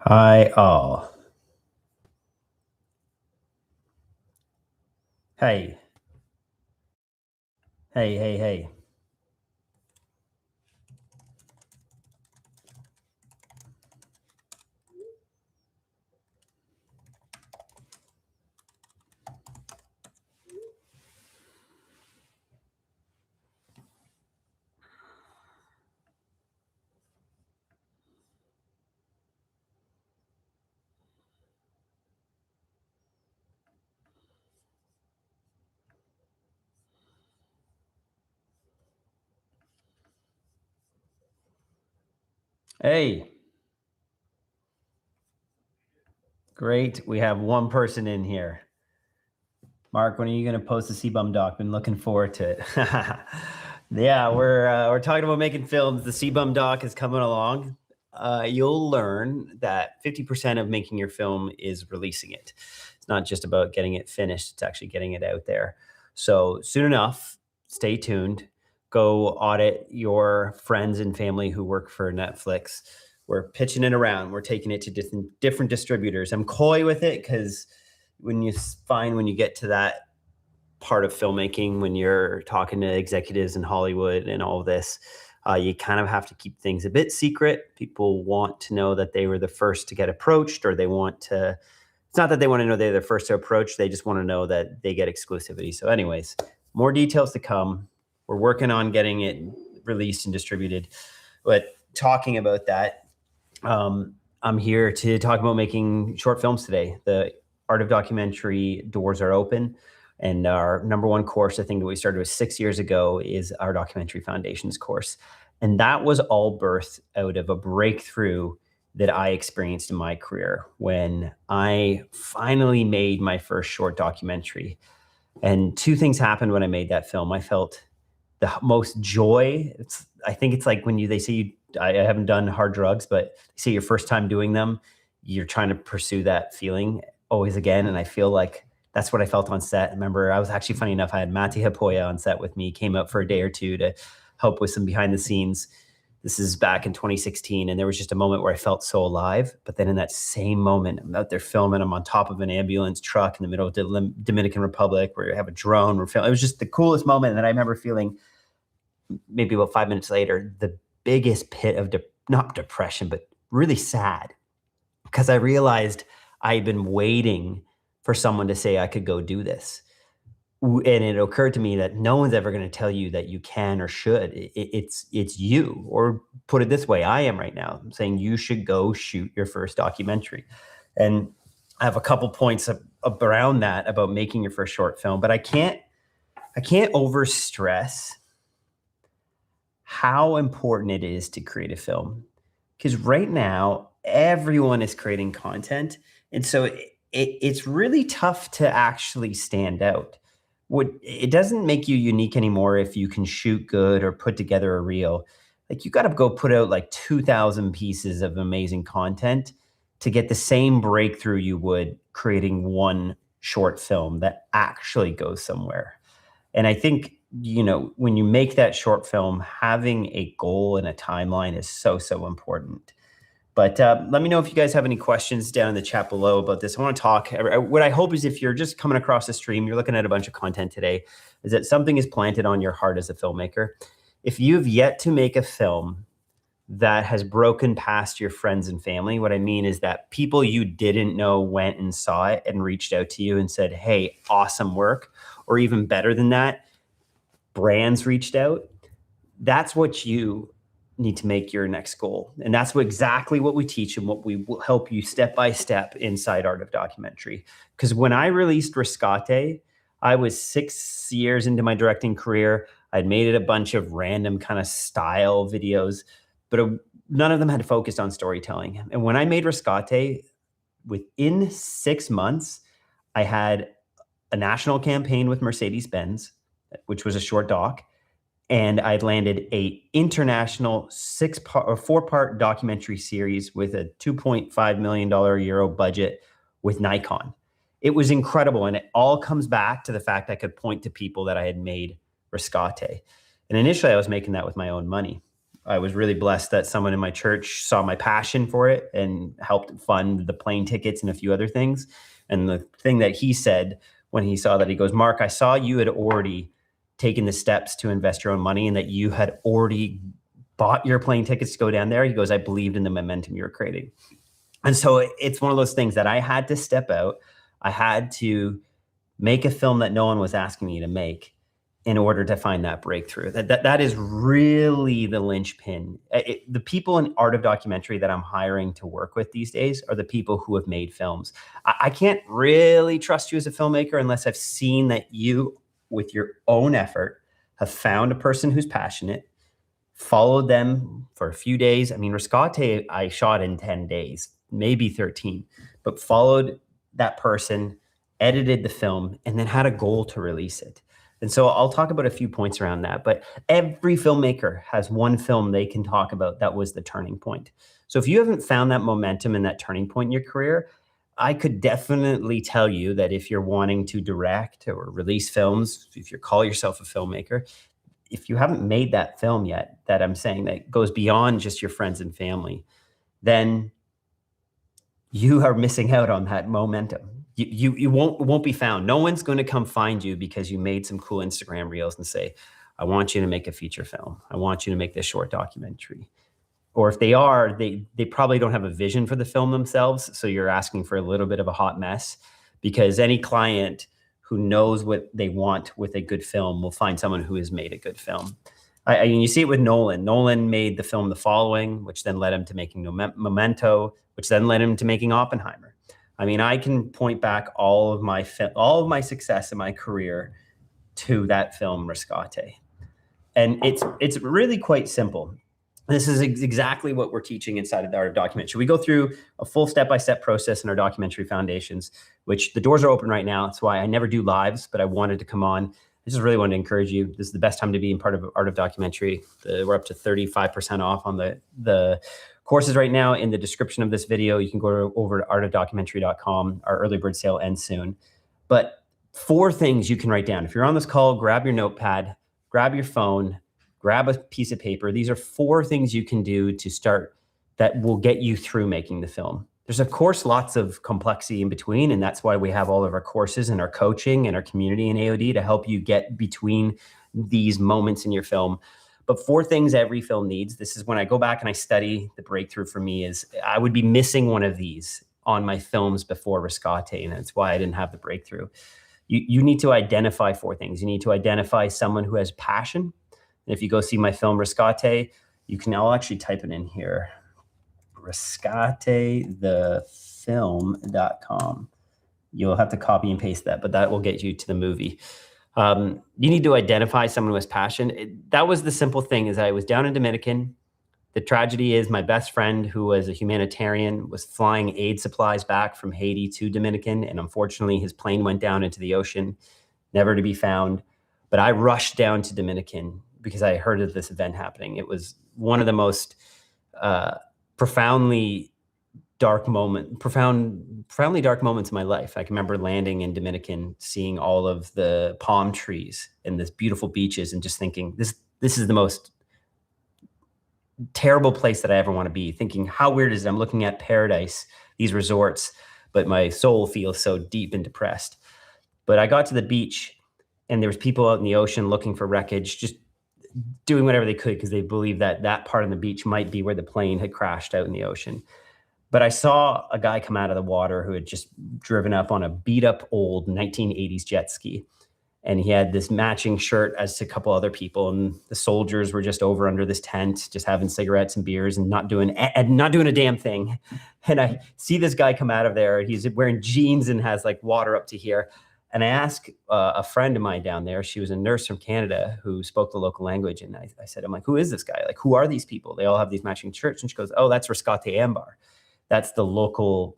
Hi all. Hey, hey. Hey, great. We have one person in here. Mark, when are you going to post the CBum doc? Been looking forward to it. Yeah, we're talking about making films. The CBum doc is coming along. You'll learn that 50% of making your film is releasing it. It's not just about getting it finished, it's actually getting it out there. So soon enough, stay tuned. Go audit your friends and family who work for Netflix. We're pitching it around. We're taking it to different distributors. I'm coy with it because when you get to that part of filmmaking, when you're talking to executives in Hollywood and all this, you kind of have to keep things a bit secret. People want to know that they were the first to get approached, or they want to. It's not that they want to know they're the first to approach. They just want to know that they get exclusivity. So, anyways, more details to come. We're working on getting it released and distributed. But talking about that, I'm here to talk about making short films today. The Art of Documentary doors are open. And our number one course, I think that we started with 6 years ago, is our Documentary Foundations course. And that was all birthed out of a breakthrough that I experienced in my career when I finally made my first short documentary. And two things happened when I made that film. I felt the most joy. I think it's like when they say I haven't done hard drugs, but they say your first time doing them, you're trying to pursue that feeling always again. And I feel like that's what I felt on set. I remember I was actually, funny enough, I had Matti Hapoya on set with me, came out for a day or two to help with some behind the scenes. This is back in 2016. And there was just a moment where I felt so alive. But then in that same moment, I'm out there filming. I'm on top of an ambulance truck in the middle of the Dominican Republic where you have a drone. We're filming. It was just the coolest moment. And then I remember feeling maybe about 5 minutes later, the biggest pit of not depression, but really sad, because I realized I had been waiting for someone to say I could go do this. And it occurred to me that no one's ever going to tell you that you can or should. It's you. Or put it this way, I am right now. I'm saying you should go shoot your first documentary. And I have a couple points around that about making your first short film, but I can't over stress how important it is to create a film. Because right now, everyone is creating content. And so it's really tough to actually stand out. It doesn't make you unique anymore if you can shoot good or put together a reel. Like, you got to go put out like 2,000 pieces of amazing content to get the same breakthrough you would creating one short film that actually goes somewhere. And I think, when you make that short film, having a goal and a timeline is so, so important. But let me know if you guys have any questions down in the chat below about this. I want to talk. What I hope is, if you're just coming across the stream, you're looking at a bunch of content today, is that something is planted on your heart as a filmmaker. If you've yet to make a film that has broken past your friends and family, what I mean is that people you didn't know went and saw it and reached out to you and said, hey, awesome work. Or even better than that, brands reached out. That's what you need to make your next goal. And that's exactly what we teach and what we will help you step by step inside Art of Documentary. Because when I released Rescate, I was 6 years into my directing career. I'd made it a bunch of random kind of style videos, but none of them had focused on storytelling. And when I made Rescate, within 6 months, I had a national campaign with Mercedes-Benz, which was a short doc. And I'd landed a international 4-part documentary series with a $2.5 million euro budget with Nikon. It was incredible. And it all comes back to the fact I could point to people that I had made Rescate. And initially I was making that with my own money. I was really blessed that someone in my church saw my passion for it and helped fund the plane tickets and a few other things. And the thing that he said when he saw that, he goes, Mark, I saw you had already taken the steps to invest your own money and that you had already bought your plane tickets to go down there. He goes, I believed in the momentum you were creating. And so it's one of those things that I had to step out. I had to make a film that no one was asking me to make in order to find that breakthrough. That is really the linchpin. The people in art of documentary that I'm hiring to work with these days are the people who have made films. I can't really trust you as a filmmaker unless I've seen that you, with your own effort, have found a person who's passionate, followed them for a few days. I mean, Rescate, I shot in 10 days, maybe 13, but followed that person, edited the film, and then had a goal to release it. And so I'll talk about a few points around that, but every filmmaker has one film they can talk about that was the turning point. So if you haven't found that momentum and that turning point in your career, I could definitely tell you that if you're wanting to direct or release films, if you call yourself a filmmaker, if you haven't made that film yet, that I'm saying that goes beyond just your friends and family, then you are missing out on that momentum. You won't be found. No one's going to come find you because you made some cool Instagram reels and say, I want you to make a feature film. I want you to make this short documentary. Or if they are, they probably don't have a vision for the film themselves. So you're asking for a little bit of a hot mess, because any client who knows what they want with a good film will find someone who has made a good film. You see it with Nolan. Nolan made the film The Following, which then led him to making Memento, which then led him to making Oppenheimer. I mean, I can point back all of my success in my career to that film, Rescate. And it's really quite simple. This is exactly what we're teaching inside of the Art of Documentary. We go through a full step-by-step process in our documentary foundations, which the doors are open right now. That's why I never do lives, but I wanted to come on. I just really wanted to encourage you. This is the best time to be in part of Art of Documentary. We're up to 35% off on the courses right now. In the description of this video, you can go over to artofdocumentary.com. Our early bird sale ends soon. But 4 things you can write down. If you're on this call, grab your notepad, grab your phone, grab a piece of paper. These are 4 things you can do to start that will get you through making the film. There's, of course, lots of complexity in between, and that's why we have all of our courses and our coaching and our community in AOD to help you get between these moments in your film. But 4 things every film needs. This is when I go back and I study the breakthrough for me is I would be missing one of these on my films before Rescate, and that's why I didn't have the breakthrough. You need to identify 4 things. You need to identify someone who has passion. And if you go see my film Rescate, I'll actually type it in here. rescatethefilm.com. You'll have to copy and paste that, but that will get you to the movie. You need to identify someone who has passion. That was the simple thing, is I was down in Dominican. The tragedy is my best friend, who was a humanitarian, was flying aid supplies back from Haiti to Dominican. And unfortunately, his plane went down into the ocean, never to be found. But I rushed down to Dominican because I heard of this event happening. It was one of the most profoundly dark moments in my life. I can remember landing in Dominican, seeing all of the palm trees and this beautiful beaches, and just thinking, this is the most terrible place that I ever want to be. Thinking, how weird is it? I'm looking at paradise, these resorts, but my soul feels so deep and depressed. But I got to the beach, and there was people out in the ocean looking for wreckage, just doing whatever they could because they believed that that part of the beach might be where the plane had crashed out in the ocean. But I saw a guy come out of the water who had just driven up on a beat up old 1980s jet ski. And he had this matching shirt as to a couple other people. And the soldiers were just over under this tent, just having cigarettes and beers and not doing a damn thing. And I see this guy come out of there. He's wearing jeans and has like water up to here. And I asked a friend of mine down there, she was a nurse from Canada who spoke the local language. And I said, I'm like, who is this guy? Like, who are these people? They all have these matching shirts. And she goes, oh, that's Rescate Ambar. That's the local,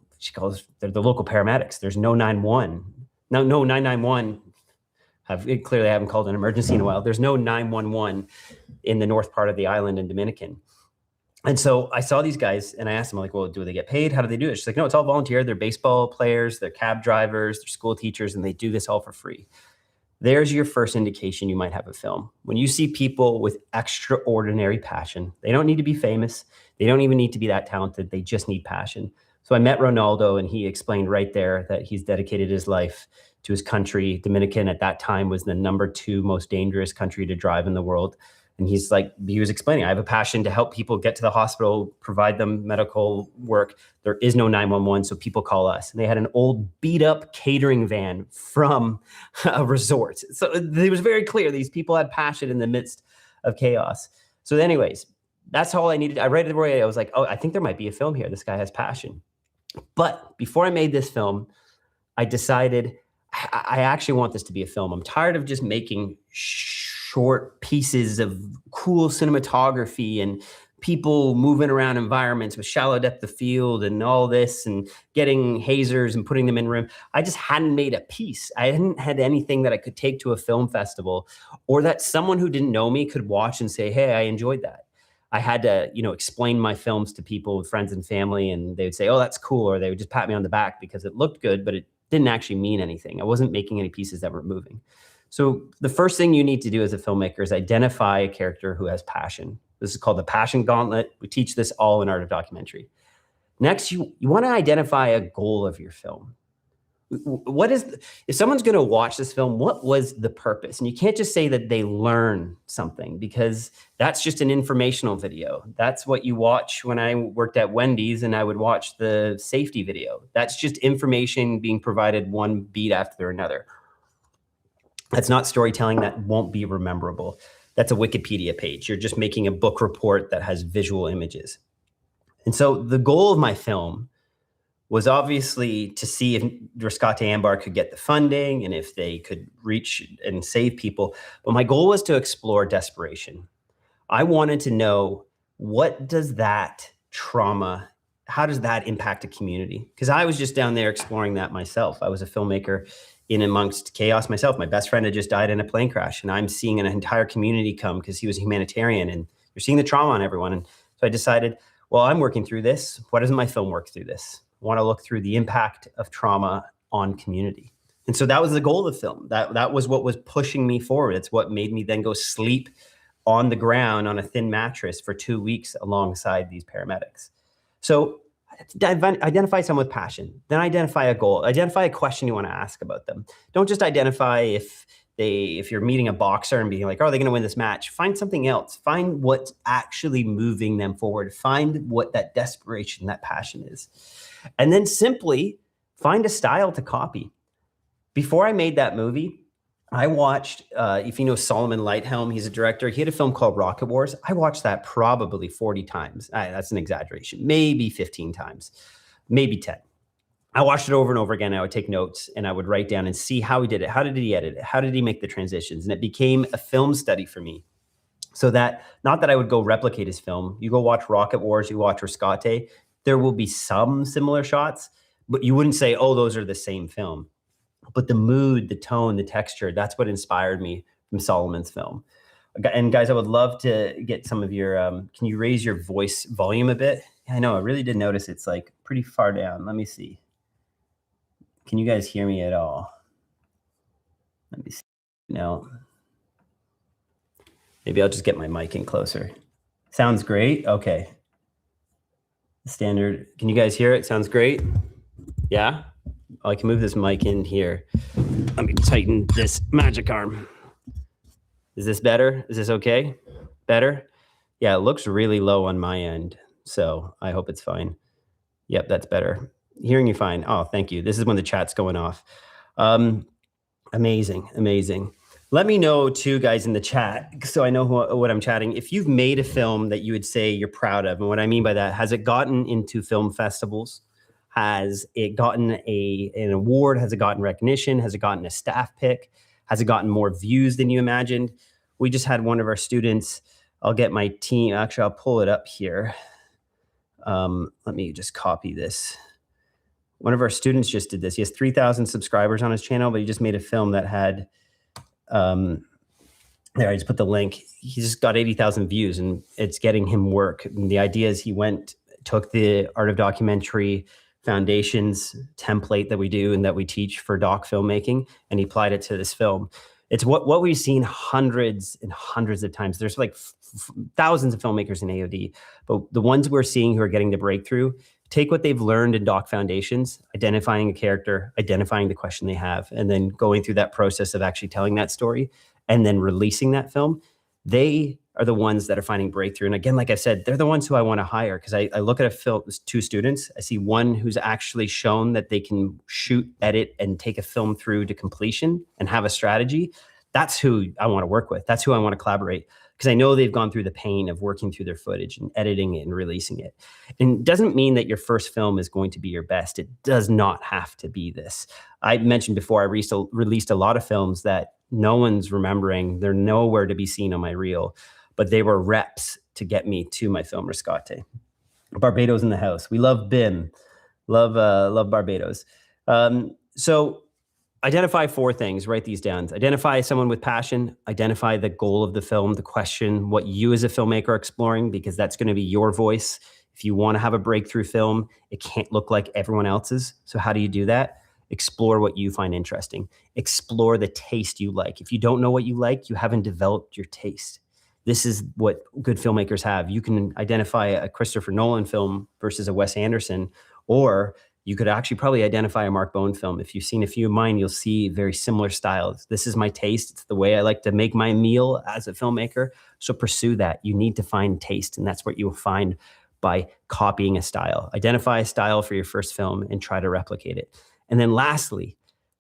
they're the local paramedics. There's no 911. No 991. Clearly I haven't called an emergency in a while. There's no 911 in the north part of the island in Dominican. And so I saw these guys and I asked them, like, well, do they get paid? How do they do it? She's like, no, it's all volunteer. They're baseball players, they're cab drivers, they're school teachers, and they do this all for free. there's your first indication you might have a film. When you see people with extraordinary passion, they don't need to be famous. They don't even need to be that talented. They just need passion. So I met Ronaldo, and he explained right there that he's dedicated his life to his country. Dominican at that time was the #2 most dangerous country to drive in the world. And he was explaining, I have a passion to help people get to the hospital, provide them medical work. There is no 911, so people call us. And they had an old beat up catering van from a resort. So it was very clear these people had passion in the midst of chaos. So anyways, that's all I needed. I read it away. I was like, oh, I think there might be a film here. This guy has passion. But before I made this film, I decided I actually want this to be a film. I'm tired of just making short pieces of cool cinematography and people moving around environments with shallow depth of field and all this and getting hazers and putting them in room. I just hadn't made a piece. I hadn't had anything that I could take to a film festival or that someone who didn't know me could watch and say, hey, I enjoyed that. I had to, explain my films to people, friends and family, and they would say, oh, that's cool. Or they would just pat me on the back because it looked good, but it didn't actually mean anything. I wasn't making any pieces that were moving. So the first thing you need to do as a filmmaker is identify a character who has passion. This is called the Passion Gauntlet. We teach this all in Art of Documentary. Next, you want to identify a goal of your film. If someone's going to watch this film, what was the purpose? And you can't just say that they learn something because that's just an informational video. That's what you watch when I worked at Wendy's and I would watch the safety video. That's just information being provided one beat after another. That's not storytelling. That won't be rememberable. That's a Wikipedia page. You're just making a book report that has visual images. And so the goal of my film was obviously to see if Rescate Ambar could get the funding and if they could reach and save people. But my goal was to explore desperation. I wanted to know, what does that trauma, how does that impact a community? Because I was just down there exploring that myself. I was a filmmaker in amongst chaos myself. My best friend had just died in a plane crash, and I'm seeing an entire community come because he was a humanitarian, and you're seeing the trauma on everyone. And so I decided, well, I'm working through this. Why doesn't my film work through this? I want to look through the impact of trauma on community. And so that was the goal of the film. That was what was pushing me forward. It's what made me then go sleep on the ground on a thin mattress for 2 weeks alongside these paramedics. So identify someone with passion, then identify a goal, identify a question you want to ask about them. Don't just identify if you're meeting a boxer and being like, oh, are they going to win this match? Find something else. Find what's actually moving them forward. Find what that desperation, that passion is. And then simply find a style to copy. Before I made that movie, I watched, if you know Solomon Lighthelm, he's a director. He had a film called Rocket Wars. I watched that probably 40 times. That's an exaggeration. Maybe 15 times, maybe 10. I watched it over and over again. I would take notes and I would write down and see how he did it. How did he edit it? How did he make the transitions? And it became a film study for me. So that, not that I would go replicate his film. You go watch Rocket Wars, you watch Rescate, there will be some similar shots, but you wouldn't say, oh, those are the same film. But the mood, the tone, the texture, that's what inspired me from Solomon's film. And guys, I would love to get some of your, can you raise your voice volume a bit? I know, I really did notice it's like pretty far down. Let me see. Can you guys hear me at all? Let me see. No. Maybe I'll just get my mic in closer. Sounds great. Okay. Standard. Can you guys hear it? Sounds great. Yeah. Oh, I can move this mic in here. Let me tighten this magic arm. Is this better? Is this okay? Better? Yeah, it looks really low on my end. So I hope it's fine. Yep, that's better. Hearing you fine. Oh, thank you. This is when the chat's going off. Amazing, amazing. Let me know too, guys, in the chat, so I know what I'm chatting. If you've made a film that you would say you're proud of, and what I mean by that, has it gotten into film festivals? Has it gotten an award? Has it gotten recognition? Has it gotten a staff pick? Has it gotten more views than you imagined? We just had one of our students. I'll get my team. Actually, I'll pull it up here. Let me just copy this. One of our students just did this. He has 3,000 subscribers on his channel, but he just made a film that had, there, I just put the link. He just got 80,000 views and it's getting him work. And the idea is he took the Art of Documentary Foundations template that we do and that we teach for doc filmmaking, and he applied it to this film. It's what we've seen hundreds and hundreds of times. There's like thousands of filmmakers in AOD, but the ones we're seeing who are getting the breakthrough take what they've learned in Doc Foundations, identifying a character, identifying the question they have, and then going through that process of actually telling that story and then releasing that film. They are the ones that are finding breakthrough. And again, like I said, they're the ones who I want to hire, because I look at a film, two students, I see one who's actually shown that they can shoot, edit, and take a film through to completion and have a strategy. That's who I want to work with. That's who I want to collaborate, because I know they've gone through the pain of working through their footage and editing it and releasing it. And it doesn't mean that your first film is going to be your best. It does not have to be this. I mentioned before, I released a lot of films that no one's remembering. They're nowhere to be seen on my reel, but they were reps to get me to my film Rescate. Barbados in the house. We love BIM. Love Barbados. So identify 4 things, write these down. Identify someone with passion, identify the goal of the film, the question, what you as a filmmaker are exploring, because that's going to be your voice. If you want to have a breakthrough film, it can't look like everyone else's. So how do you do that? Explore what you find interesting. Explore the taste you like. If you don't know what you like, you haven't developed your taste. This is what good filmmakers have. You can identify a Christopher Nolan film versus a Wes Anderson, or you could actually probably identify a Mark Bowen film. If you've seen a few of mine, you'll see very similar styles. This is my taste. It's the way I like to make my meal as a filmmaker. So pursue that. You need to find taste, and that's what you will find by copying a style. Identify a style for your first film and try to replicate it. And then lastly,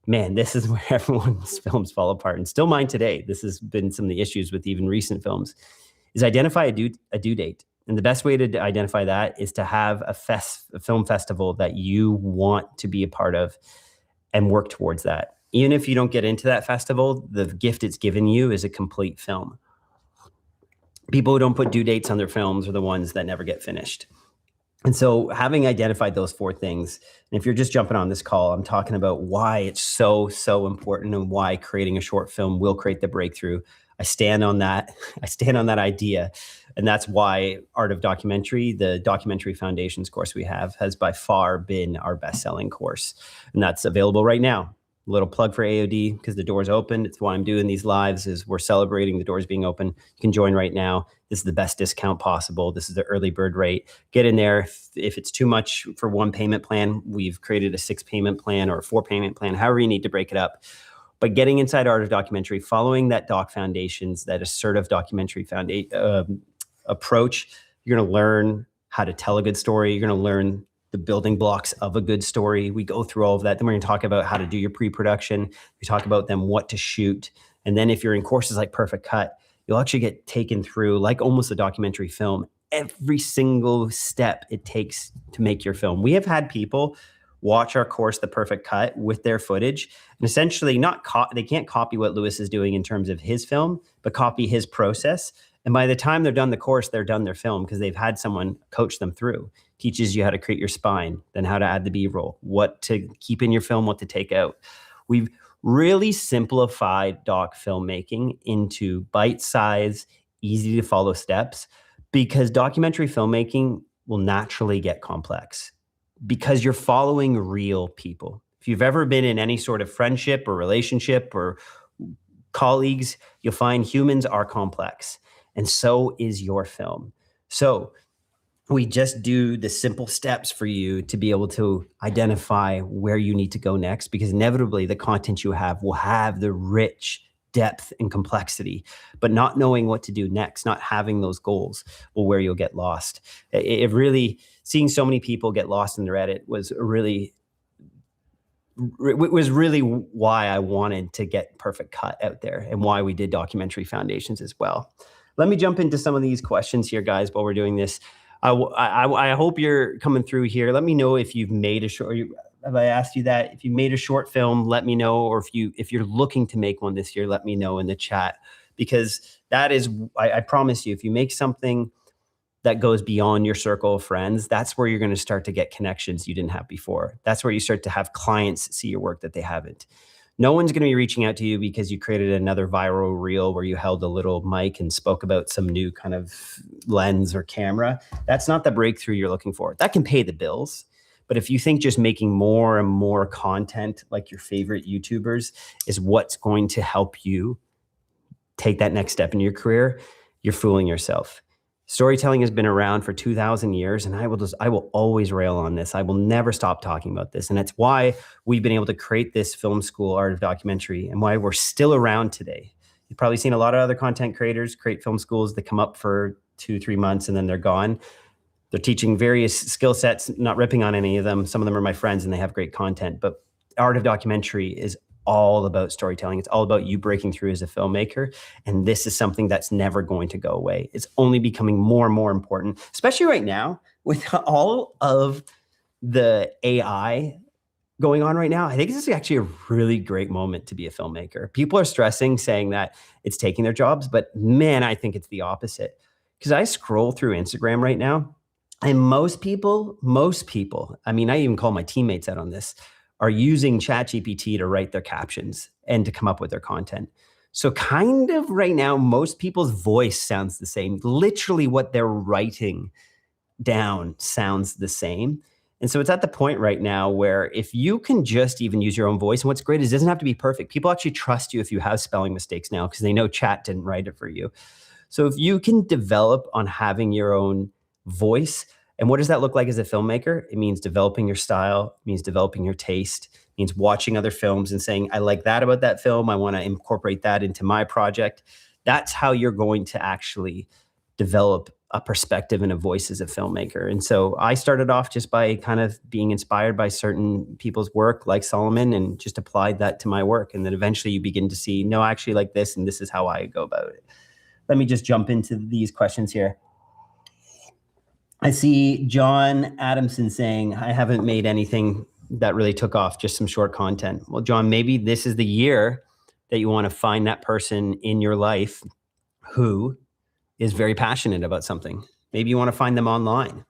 man, this is where everyone's films fall apart, and still mine today. This has been some of the issues with even recent films, is identify a due date. And the best way to identify that is to have a film festival that you want to be a part of and work towards that. Even if you don't get into that festival, the gift it's given you is a complete film. People who don't put due dates on their films are the ones that never get finished. And so having identified those 4 things, and if you're just jumping on this call, I'm talking about why it's so important and why creating a short film will create the breakthrough. I stand on that. I stand on that idea. And that's why Art of Documentary, the Documentary Foundations course we have, has by far been our best-selling course. And that's available right now. A little plug for AOD, because the door's open. It's why I'm doing these lives, is we're celebrating the doors being open. You can join right now. This is the best discount possible. This is the early bird rate. Get in there. If it's too much for one payment plan, we've created a 6-payment plan or a 4-payment plan, however you need to break it up. But getting inside Art of Documentary, following that Doc Foundations, that assertive documentary approach, you're going to learn how to tell a good story. You're going to learn the building blocks of a good story. We go through all of that. Then we're going to talk about how to do your pre-production. We talk about then what to shoot. And then if you're in courses like Perfect Cut, you'll actually get taken through, like almost a documentary film, every single step it takes to make your film. We have had people watch our course, The Perfect Cut, with their footage, and essentially they can't copy what Lewis is doing in terms of his film, but copy his process. And by the time they're done the course, they're done their film, because they've had someone coach them through. Teaches you how to create your spine, then how to add the B-roll, what to keep in your film, what to take out. We've really simplified doc filmmaking into bite-sized, easy to follow steps, because documentary filmmaking will naturally get complex because you're following real people. If you've ever been in any sort of friendship or relationship or colleagues, you'll find humans are complex, and so is your film. So we just do the simple steps for you to be able to identify where you need to go next, because inevitably the content you have will have the rich depth and complexity, but not knowing what to do next, not having those goals, will where you'll get lost. It really, seeing so many people get lost in their edit was really why I wanted to get Perfect Cut out there, and why we did Documentary Foundations as well. Let me jump into some of these questions here, guys, while we're doing this. I hope you're coming through here. Let me know if you've made a short. Have I asked you that? If you made a short film, let me know. Or if you're looking to make one this year, let me know in the chat, because that is, I promise you, if you make something that goes beyond your circle of friends, that's where you're going to start to get connections you didn't have before. That's where you start to have clients see your work that they haven't. No one's going to be reaching out to you because you created another viral reel where you held a little mic and spoke about some new kind of lens or camera. That's not the breakthrough you're looking for. That can pay the bills, But if you think just making more and more content like your favorite YouTubers is what's going to help you take that next step in your career, you're fooling yourself. Storytelling has been around for 2,000 years, and I will always rail on this. I will never stop talking about this. And it's why we've been able to create this film school, Art of Documentary, and why we're still around today. You've probably seen a lot of other content creators create film schools that come up for 2-3 months and then they're gone. They're teaching various skill sets, not ripping on any of them. Some of them are my friends and they have great content, but Art of Documentary is all about storytelling. It's all about you breaking through as a filmmaker. And this is something that's never going to go away. It's only becoming more and more important, especially right now with all of the AI going on right now. I think this is actually a really great moment to be a filmmaker. People are stressing, saying that it's taking their jobs, but man, I think it's the opposite. Because I scroll through Instagram right now, and most people, I mean, I even call my teammates out on this, are using ChatGPT to write their captions and to come up with their content. So kind of right now, most people's voice sounds the same. Literally what they're writing down sounds the same. And so it's at the point right now where if you can just even use your own voice, and what's great is it doesn't have to be perfect. People actually trust you if you have spelling mistakes now because they know chat didn't write it for you. So if you can develop on having your own voice, and what does that look like as a filmmaker? It means developing your style, it means developing your taste, it means watching other films and saying, I like that about that film. I want to incorporate that into my project. That's how you're going to actually develop a perspective and a voice as a filmmaker. And so I started off just by kind of being inspired by certain people's work like Solomon and just applied that to my work. And then eventually you begin to see, no, I actually like this and this is how I go about it. Let me just jump into these questions here. I see John Adamson saying, I haven't made anything that really took off, just some short content. Well, John, maybe this is the year that you want to find that person in your life who is very passionate about something. Maybe you want to find them online.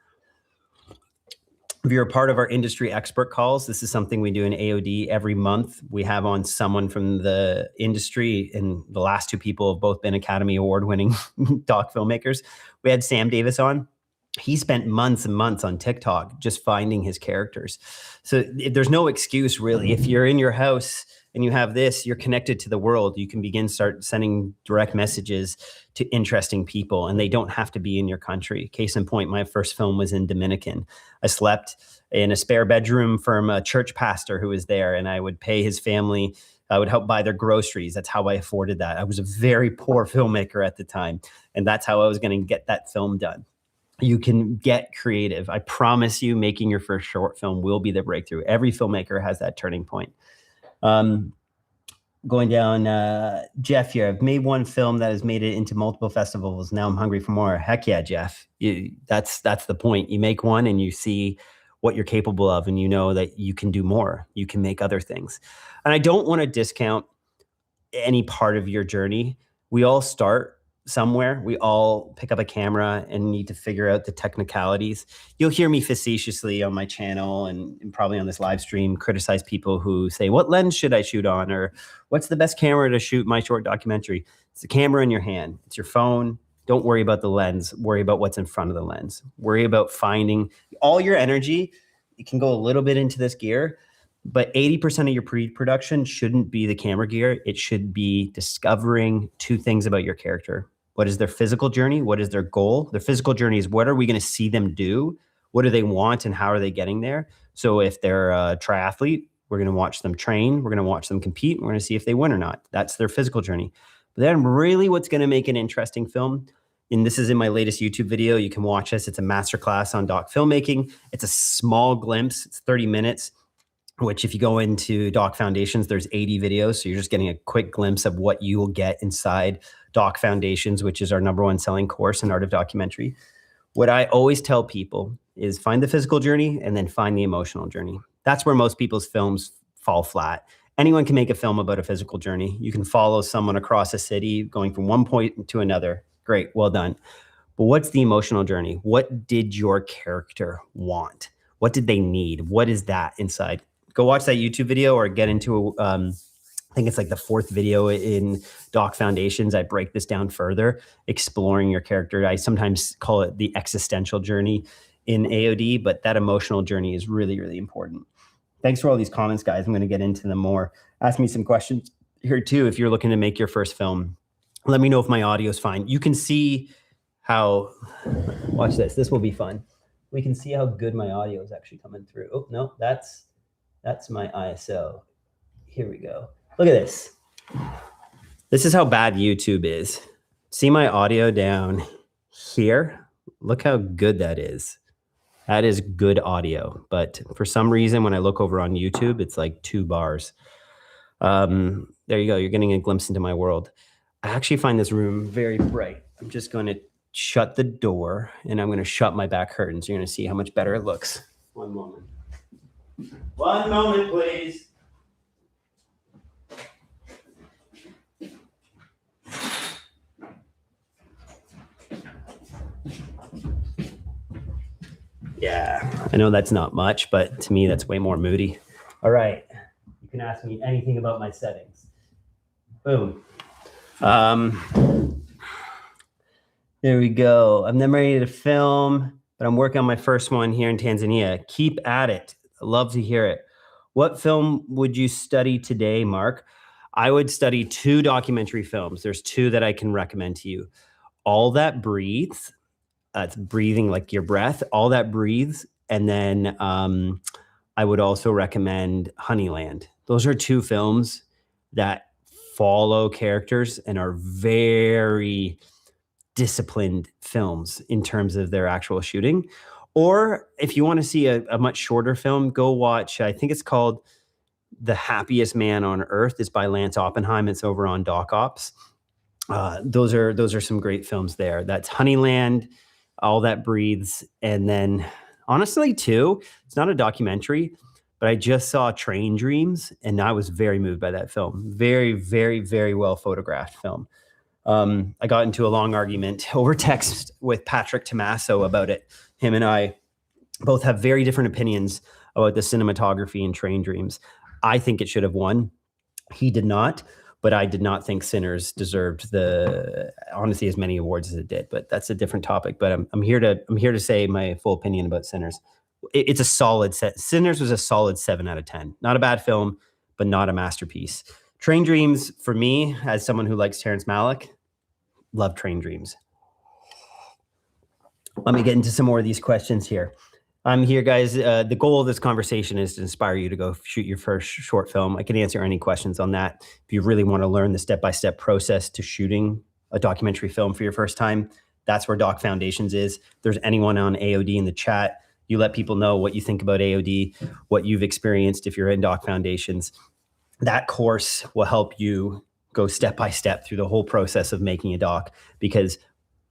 If you're a part of our industry expert calls, this is something we do in AOD every month. We have on someone from the industry, and the last two people have both been Academy Award-winning doc filmmakers. We had Sam Davis on. He spent months and months on TikTok just finding his characters. So there's no excuse really. If you're in your house and you have this, you're connected to the world. You can start sending direct messages to interesting people, and they don't have to be in your country. Case in point, my first film was in Dominican. I slept in a spare bedroom from a church pastor who was there, and I would pay his family. I would help buy their groceries. That's how I afforded that. I was a very poor filmmaker at the time, and that's how I was going to get that film done. You can get creative. I promise you, making your first short film will be the breakthrough. Every filmmaker has that turning point. Going down, Jeff here. I've made one film that has made it into multiple festivals. Now I'm hungry for more. Heck yeah, Jeff. That's the point. You make one and you see what you're capable of, and you know that you can do more. You can make other things. And I don't want to discount any part of your journey. We all start somewhere. We all pick up a camera and need to figure out the technicalities. You'll hear me facetiously on my channel and probably on this live stream criticize people who say, what lens should I shoot on? Or what's the best camera to shoot my short documentary? It's the camera in your hand. It's your phone. Don't worry about the lens. Worry about what's in front of the lens. Worry about finding all your energy. You can go a little bit into this gear, but 80% of your pre-production shouldn't be the camera gear. It should be discovering two things about your character. What is their physical journey? What is their goal? Their physical journey is what are we going to see them do? What do they want and how are they getting there? So if they're a triathlete, we're going to watch them train. We're going to watch them compete. We're going to see if they win or not. That's their physical journey. But then really what's going to make an interesting film, and this is in my latest YouTube video. You can watch this. It's a masterclass on doc filmmaking. It's a small glimpse. It's 30 minutes. Which if you go into Doc Foundations, there's 80 videos. So you're just getting a quick glimpse of what you will get inside Doc Foundations, which is our #1 selling course in Art of Documentary. What I always tell people is find the physical journey and then find the emotional journey. That's where most people's films fall flat. Anyone can make a film about a physical journey. You can follow someone across a city going from one point to another. Great, well done. But what's the emotional journey? What did your character want? What did they need? What is that inside? Go watch that YouTube video or get into, I think it's like the 4th video in Doc Foundations. I break this down further, exploring your character. I sometimes call it the existential journey. in AOD, but that emotional journey is really, really important. Thanks for all these comments, guys. I'm going to get into them more. Ask me some questions here too. If you're looking to make your first film, let me know if my audio is fine. You can see how, watch this. This will be fun. We can see how good my audio is actually coming through. Oh, no, that's my ISO. Here we go. Look at this. This is how bad YouTube is. See my audio down here? Look how good that is. That is good audio. But for some reason, when I look over on YouTube, it's like 2 bars. There you go. You're getting a glimpse into my world. I actually find this room very bright. I'm just going to shut the door and I'm going to shut my back curtains. You're going to see how much better it looks. One moment. One moment, please. Yeah, I know that's not much, but to me, that's way more moody. All right. You can ask me anything about my settings. Boom. There we go. I'm then ready to film, but I'm working on my first one here in Tanzania. Keep at it. I love to hear it. What film would you study today, Mark? I would study 2 documentary films. There's 2 that I can recommend to you. All That Breathes. It's breathing like your breath. All That Breathes. And then I would also recommend Honeyland. Those are 2 films that follow characters and are very disciplined films in terms of their actual shooting. Or if you want to see a much shorter film, go watch, I think it's called The Happiest Man on Earth. It's by Lance Oppenheim. It's over on Doc Ops. Those are some great films there. That's Honeyland, All That Breathes. And then honestly too, it's not a documentary, but I just saw Train Dreams and I was very moved by that film. Very, very, very well photographed film. I got into a long argument over text with Patrick Tommaso about it. Him and I both have very different opinions about the cinematography in Train Dreams. I think it should have won. He did not, but I did not think Sinners deserved honestly as many awards as it did. But that's a different topic. But I'm here to say my full opinion about Sinners. It's a solid set. Sinners was a solid 7 out of 10. Not a bad film, but not a masterpiece. Train Dreams, for me, as someone who likes Terrence Malick, love Train Dreams. Let me get into some more of these questions here. I'm here, guys. The goal of this conversation is to inspire you to go shoot your first short film. I can answer any questions on that. If you really want to learn the step-by-step process to shooting a documentary film for your first time, that's where Doc Foundations is. If there's anyone on AOD in the chat, you let people know what you think about AOD, what you've experienced if you're in Doc Foundations. That course will help you go step by step through the whole process of making a doc, because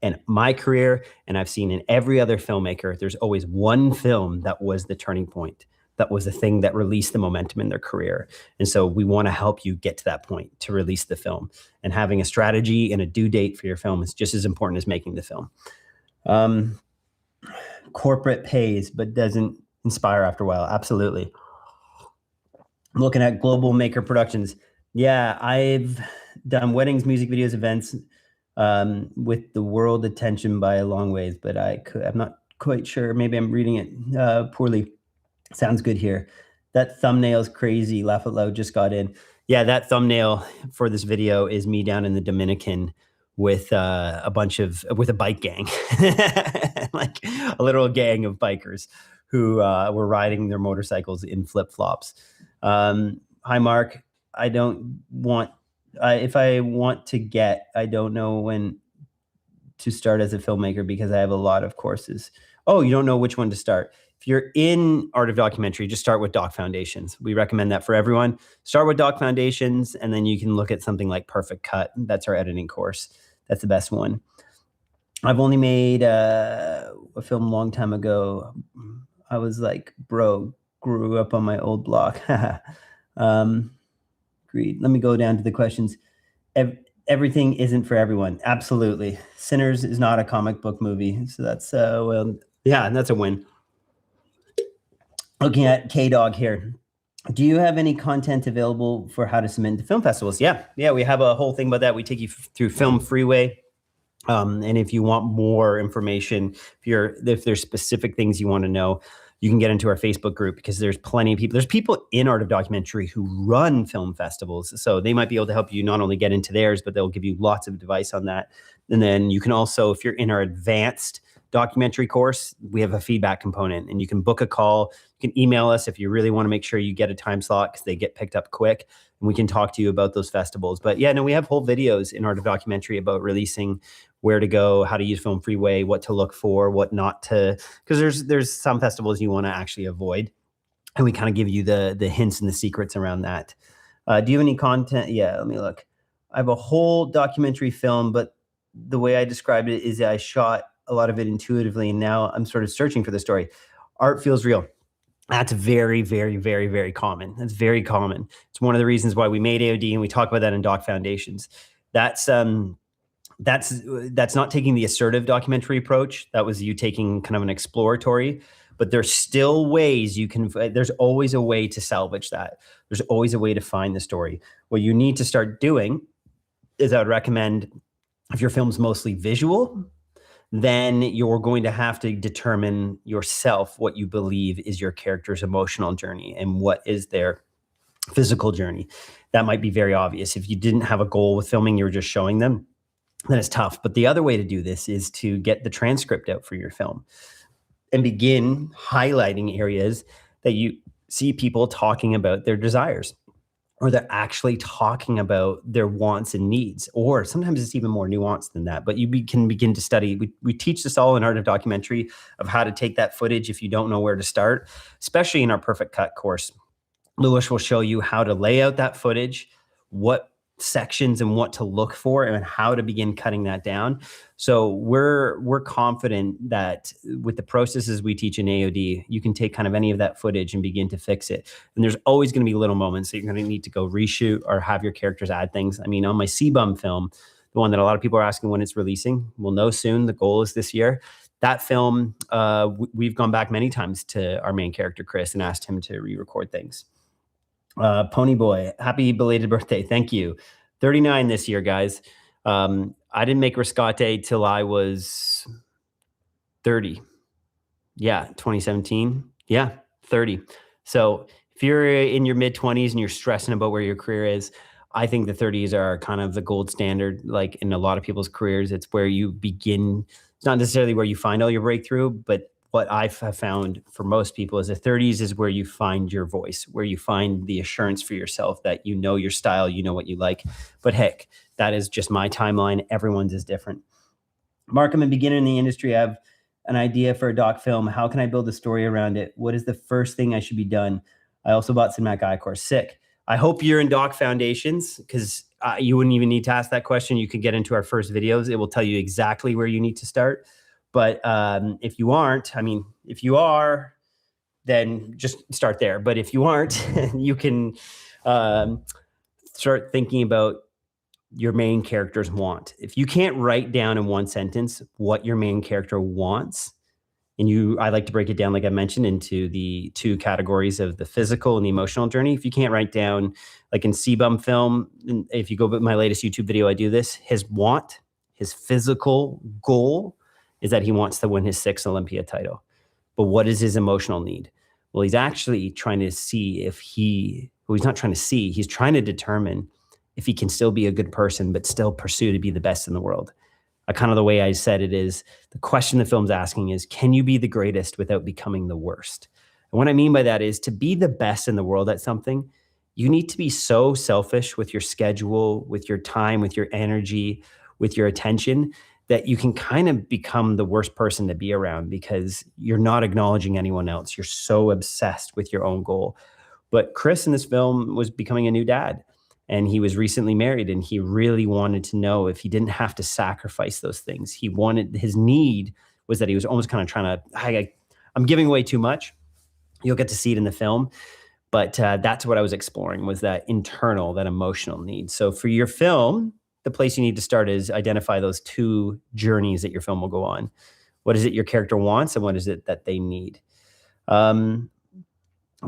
in my career, and I've seen in every other filmmaker, there's always one film that was the turning point, that was the thing that released the momentum in their career. And so we want to help you get to that point to release the film. And having a strategy and a due date for your film is just as important as making the film. Corporate pays, but doesn't inspire after a while. Absolutely. I'm looking at Global Maker Productions. Yeah, I've done weddings, music videos, events with the world attention by a long ways, but I'm not quite sure. Maybe I'm reading it poorly. Sounds good here. That thumbnail's crazy. Laugh Out Loud just got in. Yeah, that thumbnail for this video is me down in the Dominican with a bike gang, like a literal gang of bikers who were riding their motorcycles in flip-flops. Hi, Mark. I don't want, if I want to get, I don't know when to start as a filmmaker because I have a lot of courses. Oh, you don't know which one to start. If you're in Art of Documentary, just start with Doc Foundations. We recommend that for everyone. Start with Doc Foundations, and then you can look at something like Perfect Cut. That's our editing course. That's the best one. I've only made a film a long time ago. I was like, bro, grew up on my old block. Agreed. Let me go down to the questions. Everything isn't for everyone. Absolutely. Sinners is not a comic book movie. So that's, well, yeah, and that's a win. Looking at K-Dog here. Do you have any content available for how to submit to film festivals? Yeah, we have a whole thing about that. We take you through Film Freeway. And if you want more information, if there's specific things you want to know, you can get into our Facebook group, because there's plenty of people. There's people in Art of Documentary who run film festivals. So they might be able to help you not only get into theirs, but they'll give you lots of advice on that. And then you can also, if you're in our advanced documentary course, we have a feedback component, and you can book a call. You can email us if you really want to make sure you get a time slot, because they get picked up quick, and we can talk to you about those festivals. But yeah, no, we have whole videos in Art of Documentary about releasing, where to go, how to use Film Freeway, what to look for, what not to, because there's some festivals you want to actually avoid, and we kind of give you the hints and the secrets around that. Do you have any content? Yeah, let me look. I have a whole documentary film, but the way I described it is I shot a lot of it intuitively, and now I'm sort of searching for the story. Art feels real. That's very, very, very, very common. That's very common. It's one of the reasons why we made AOD, and we talk about that in Doc Foundations. That's not taking the assertive documentary approach. That was you taking kind of an exploratory, but there's still ways there's always a way to salvage that. There's always a way to find the story. What you need to start doing is, I would recommend, if your film's mostly visual, then you're going to have to determine yourself what you believe is your character's emotional journey and what is their physical journey. That might be very obvious. If you didn't have a goal with filming, you were just showing them, then it's tough. But the other way to do this is to get the transcript out for your film and begin highlighting areas that you see people talking about their desires, or they're actually talking about their wants and needs, or sometimes it's even more nuanced than that. But you can begin to study. We teach this all in Art of Documentary, of how to take that footage if you don't know where to start, especially in our Perfect Cut course. Lewis will show you how to lay out that footage, what sections and what to look for, and how to begin cutting that down. So we're confident that with the processes we teach in AOD, you can take kind of any of that footage and begin to fix it. And there's always going to be little moments that you're going to need to go reshoot or have your characters add things. I mean, on my CBUM film, the one that a lot of people are asking when it's releasing, we'll know soon. The goal is this year. That film, we've gone back many times to our main character, Chris, and asked him to re-record things. Pony Boy, happy belated birthday. Thank you. 39 this year, guys. I didn't make Rescate till I was 30. Yeah, 2017. Yeah, 30. So if you're in your mid 20s and you're stressing about where your career is, I think the 30s are kind of the gold standard. Like in a lot of people's careers, it's where you begin. It's not necessarily where you find all your breakthrough, but what I have found for most people is the 30s is where you find your voice, where you find the assurance for yourself that you know your style, you know what you like. But heck, that is just my timeline. Everyone's is different. Mark, I'm a beginner in the industry. I have an idea for a doc film. How can I build a story around it? What is the first thing I should be done? I also bought Cinematic iCourse. Sick. I hope you're in Doc Foundations, because you wouldn't even need to ask that question. You could get into our first videos. It will tell you exactly where you need to start. But if you aren't, I mean, if you are, then just start there. But if you aren't, you can start thinking about your main character's want. If you can't write down in one sentence what your main character wants, and I like to break it down, like I mentioned, into the two categories of the physical and the emotional journey. If you can't write down, like in CBUM film, if you go to my latest YouTube video, I do this, his want, his physical goal is that he wants to win his 6th Olympia title. But what is his emotional need? Well, he's actually trying to see he's not trying to see, he's trying to determine if he can still be a good person, but still pursue to be the best in the world. Kind of the way I said it is, the question the film's asking is, can you be the greatest without becoming the worst? And what I mean by that is, to be the best in the world at something, you need to be so selfish with your schedule, with your time, with your energy, with your attention, that you can kind of become the worst person to be around, because you're not acknowledging anyone else. You're so obsessed with your own goal. But Chris in this film was becoming a new dad, and he was recently married, and he really wanted to know if he didn't have to sacrifice those things. His need was that he was almost kind of trying to, I'm giving away too much. You'll get to see it in the film. But that's what I was exploring, was that internal, that emotional need. So for your film, the place you need to start is identify those two journeys that your film will go on. What is it your character wants, and what is it that they need?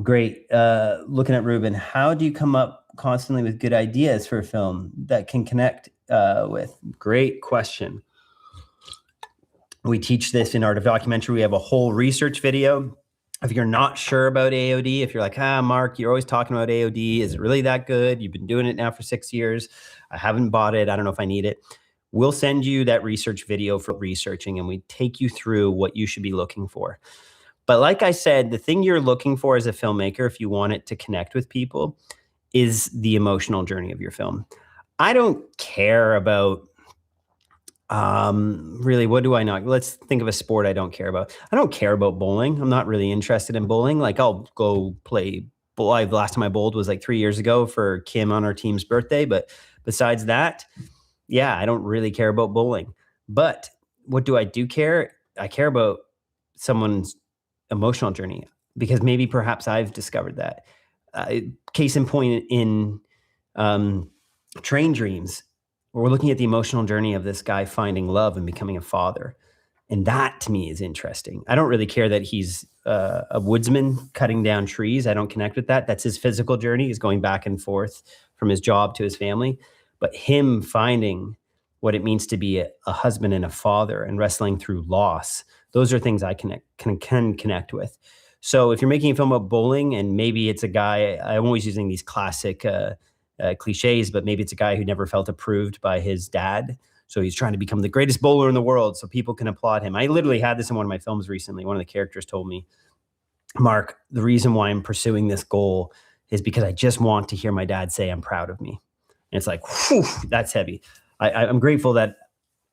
Great. Looking at Ruben, how do you come up constantly with good ideas for a film that can connect with? Great question. We teach this in Art of Documentary. We have a whole research video. If you're not sure about AOD, if you're like, Mark, you're always talking about AOD. Is it really that good? You've been doing it now for 6 years. I haven't bought it. I don't know if I need it. We'll send you that research video for researching, and we take you through what you should be looking for. But like I said, the thing you're looking for as a filmmaker, if you want it to connect with people, is the emotional journey of your film. I don't care about really, what do I not? Let's think of a sport I don't care about. I don't care about bowling. I'm not really interested in bowling. Like, I'll go play bowl. The last time I bowled was like 3 years ago for Kim on our team's birthday. But besides that, yeah, I don't really care about bowling. But what do I do care? I care about someone's emotional journey, because maybe perhaps I've discovered that. Case in point, in Train Dreams, where we're looking at the emotional journey of this guy finding love and becoming a father. And that to me is interesting. I don't really care that he's a woodsman cutting down trees. I don't connect with that. That's his physical journey. He's going back and forth from his job to his family. But him finding what it means to be a husband and a father and wrestling through loss, those are things I can connect with. So if you're making a film about bowling, and maybe it's a guy, I'm always using these classic cliches, but maybe it's a guy who never felt approved by his dad. So he's trying to become the greatest bowler in the world so people can applaud him. I literally had this in one of my films recently. One of the characters told me, Mark, the reason why I'm pursuing this goal is because I just want to hear my dad say I'm proud of me. And it's like, whew, that's heavy. I'm grateful that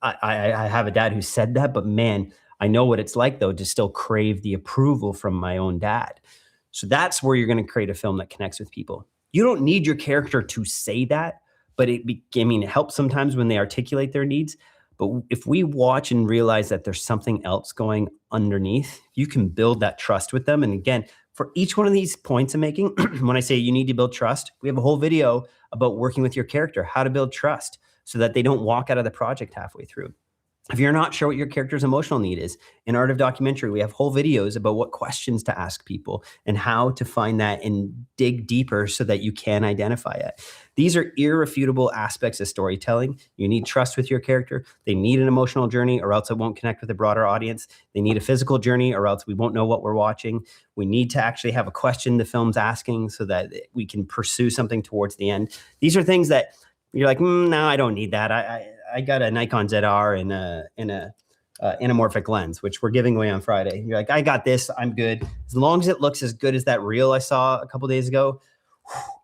I have a dad who said that, but man, I know what it's like, though, to still crave the approval from my own dad. So that's where you're going to create a film that connects with people. You don't need your character to say that, but it helps sometimes when they articulate their needs. But if we watch and realize that there's something else going underneath, you can build that trust with them. And again, for each one of these points I'm making, when I say you need to build trust, we have a whole video about working with your character, how to build trust so that they don't walk out of the project halfway through. If you're not sure what your character's emotional need is, in Art of Documentary, we have whole videos about what questions to ask people and how to find that and dig deeper so that you can identify it. These are irrefutable aspects of storytelling. You need trust with your character. They need an emotional journey, or else it won't connect with a broader audience. They need a physical journey, or else we won't know what we're watching. We need to actually have a question the film's asking so that we can pursue something towards the end. These are things that you're like, no, I don't need that. I got a Nikon ZR and a anamorphic lens, which we're giving away on Friday. You're like, I got this. I'm good. As long as it looks as good as that reel I saw a couple days ago,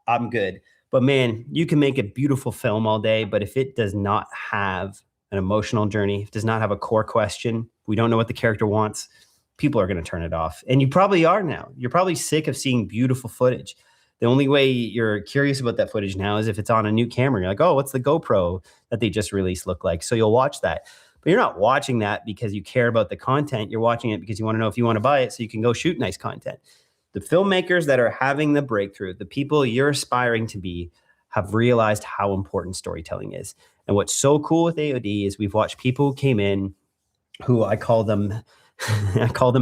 I'm good. But man, you can make a beautiful film all day, but if it does not have an emotional journey, if it does not have a core question, we don't know what the character wants, people are going to turn it off. And you probably are now. You're probably sick of seeing beautiful footage. The only way you're curious about that footage now is if it's on a new camera. You're like, oh, what's the GoPro that they just released look like? So you'll watch that. But you're not watching that because you care about the content. You're watching it because you want to know if you want to buy it so you can go shoot nice content. The filmmakers that are having the breakthrough, the people you're aspiring to be, have realized how important storytelling is. And what's so cool with AOD is we've watched people who came in who I call them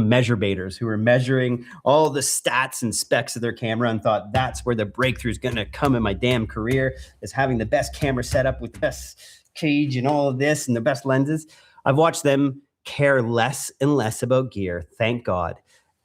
measure baiters, who are measuring all the stats and specs of their camera and thought that's where the breakthrough is going to come in my damn career, is having the best camera setup with the best cage and all of this and the best lenses. I've watched them care less and less about gear, thank God,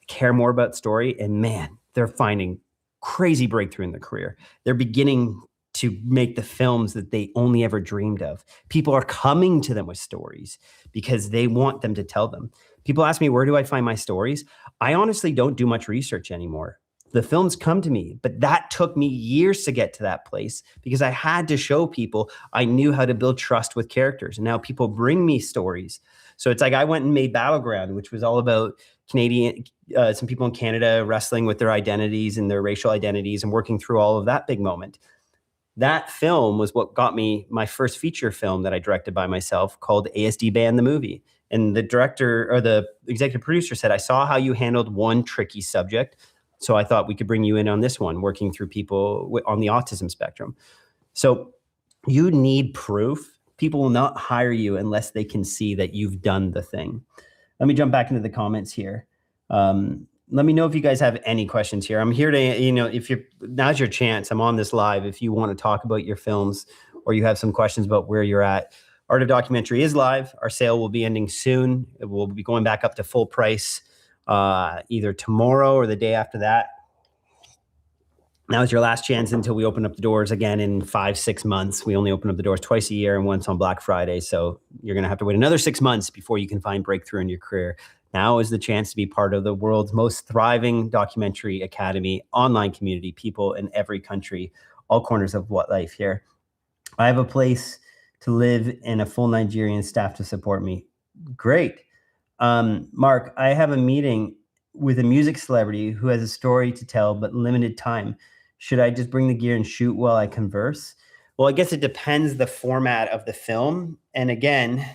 care more about story. And man, they're finding crazy breakthrough in their career. They're beginning to make the films that they only ever dreamed of. People are coming to them with stories because they want them to tell them. People ask me, where do I find my stories? I honestly don't do much research anymore. The films come to me, but that took me years to get to that place because I had to show people I knew how to build trust with characters. And now people bring me stories. So it's like I went and made Battleground, which was all about some people in Canada wrestling with their identities and their racial identities and working through all of that big moment. That film was what got me my first feature film that I directed by myself called ASD Band the Movie. And the director or the executive producer said, I saw how you handled one tricky subject. So I thought we could bring you in on this one, working through people on the autism spectrum. So you need proof. People will not hire you unless they can see that you've done the thing. Let me jump back into the comments here. Let me know if you guys have any questions here. I'm here to, now's your chance. I'm on this live. If you want to talk about your films or you have some questions about where you're at, Art of Documentary is live. Our sale will be ending soon. It will be going back up to full price either tomorrow or the day after that. Now is your last chance until we open up the doors again in 5-6 months. We only open up the doors twice a year and once on Black Friday. So you're going to have to wait another 6 months before you can find breakthrough in your career. Now is the chance to be part of the world's most thriving documentary academy, online community, people in every country, all corners of what life here. I have a place to live and a full Nigerian staff to support me. Great. Mark, I have a meeting with a music celebrity who has a story to tell, but limited time. Should I just bring the gear and shoot while I converse? Well, I guess it depends the format of the film. And again,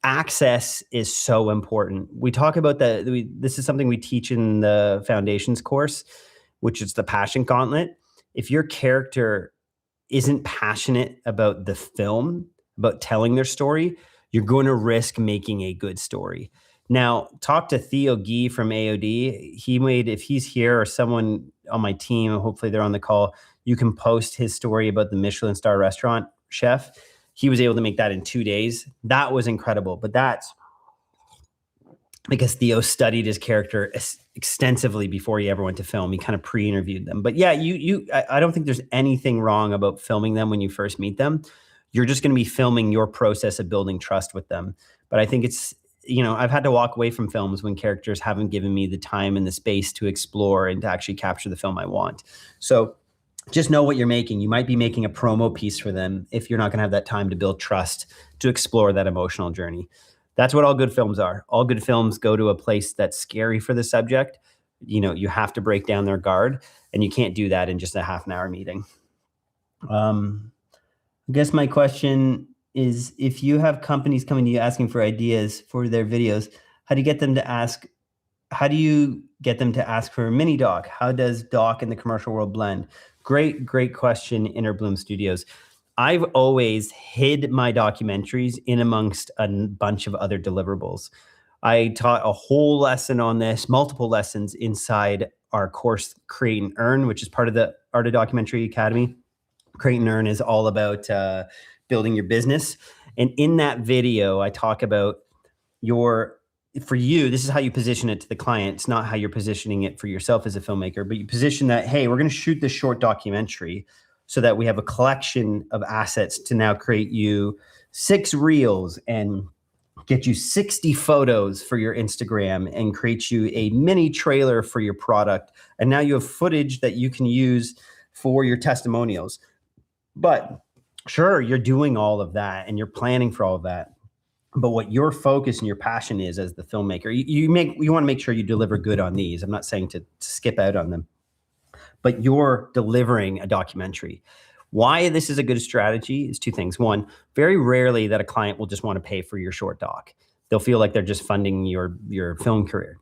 access is so important. We talk about that. This is something we teach in the foundations course, which is the passion gauntlet. If your character isn't passionate about the film, about telling their story, you're going to risk making a good story. Now, talk to Theo Guy from AOD. If he's here or someone on my team, hopefully they're on the call, you can post his story about the Michelin star restaurant chef. He was able to make that in 2 days. That was incredible. But that's because Theo studied his character extensively before he ever went to film. He kind of pre-interviewed them. But yeah, I don't think there's anything wrong about filming them when you first meet them. You're just going to be filming your process of building trust with them. But I think it's, I've had to walk away from films when characters haven't given me the time and the space to explore and to actually capture the film I want. So just know what you're making. You might be making a promo piece for them if you're not going to have that time to build trust, to explore that emotional journey. That's what all good films are. All good films go to a place that's scary for the subject. You have to break down their guard, and you can't do that in just a half an hour meeting. I guess my question is, if you have companies coming to you asking for ideas for their videos, how do you get them to ask for a mini doc? How does doc and the commercial world blend? Great question, Inner Bloom Studios. I've always hid my documentaries in amongst a bunch of other deliverables. I taught a whole lesson on this, multiple lessons inside our course, Create and Earn, which is part of the Art of Documentary Academy. Create and Earn is all about building your business. And in that video, I talk about for you, this is how you position it to the client. It's not how you're positioning it for yourself as a filmmaker, but you position that, hey, we're going to shoot this short documentary so that we have a collection of assets to now create you 6 reels and get you 60 photos for your Instagram and create you a mini trailer for your product. And now you have footage that you can use for your testimonials. But sure, you're doing all of that and you're planning for all of that. But what your focus and your passion is as the filmmaker, you want to make sure you deliver good on these. I'm not saying to skip out on them, but you're delivering a documentary. Why this is a good strategy is 2 things. One, very rarely that a client will just want to pay for your short doc. They'll feel like they're just funding your film career.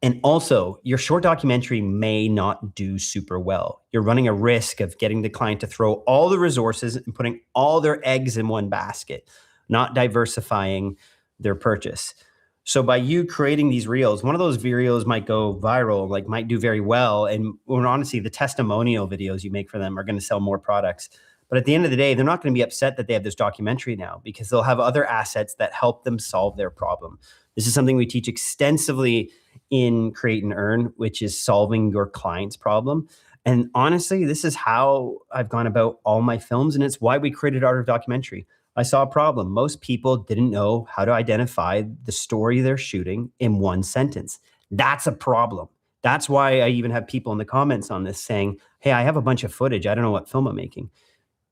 And also, your short documentary may not do super well. You're running a risk of getting the client to throw all the resources and putting all their eggs in one basket, not diversifying their purchase. So by you creating these reels, one of those reels might go viral, might do very well. And honestly, the testimonial videos you make for them are going to sell more products. But at the end of the day, they're not going to be upset that they have this documentary now, because they'll have other assets that help them solve their problem. This is something we teach extensively in Create and Earn, which is solving your client's problem. And honestly, this is how I've gone about all my films. And it's why we created Art of Documentary. I saw a problem. Most people didn't know how to identify the story they're shooting in one sentence. That's a problem. That's why I even have people in the comments on this saying, hey, I have a bunch of footage. I don't know what film I'm making.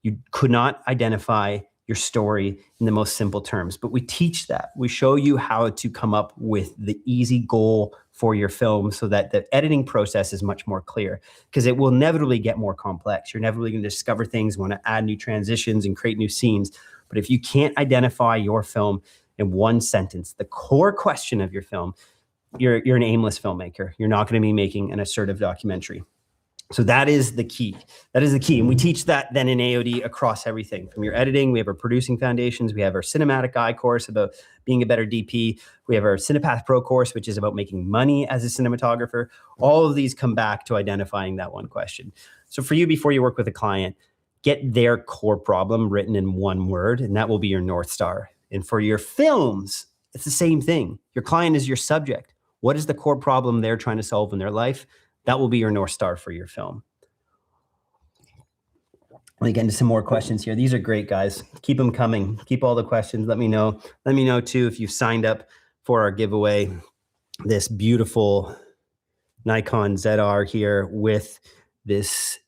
You could not identify your story in the most simple terms, but we teach that. We show you how to come up with the easy goal for your film so that the editing process is much more clear, because it will inevitably get more complex. You're inevitably going to discover things, want to add new transitions and create new scenes. But if you can't identify your film in one sentence, the core question of your film, you're an aimless filmmaker. You're not going to be making an assertive documentary. So that is the key. That is the key. And we teach that then in AOD across everything. From your editing, we have our producing foundations. We have our Cinematic Eye course about being a better DP. We have our Cinepath Pro course, which is about making money as a cinematographer. All of these come back to identifying that one question. So for you, before you work with a client, get their core problem written in one word, and that will be your North Star. And for your films, it's the same thing. Your client is your subject. What is the core problem they're trying to solve in their life? That will be your North Star for your film. Let me get into some more questions here. These are great, guys. Keep them coming. Keep all the questions. Let me know. Let me know, too, if you've signed up for our giveaway. This beautiful Nikon ZR here with this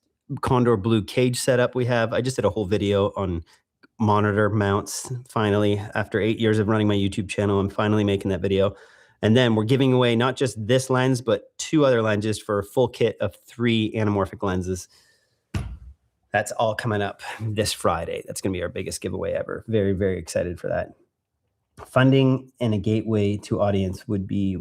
Condor Blue cage setup we have. I just did a whole video on monitor mounts. Finally, after 8 years of running my YouTube channel, I'm finally making that video. And then we're giving away not just this lens, but 2 other lenses for a full kit of 3 anamorphic lenses. That's all coming up this Friday. That's going to be our biggest giveaway ever. Very, very excited for that. Funding and a gateway to audience would be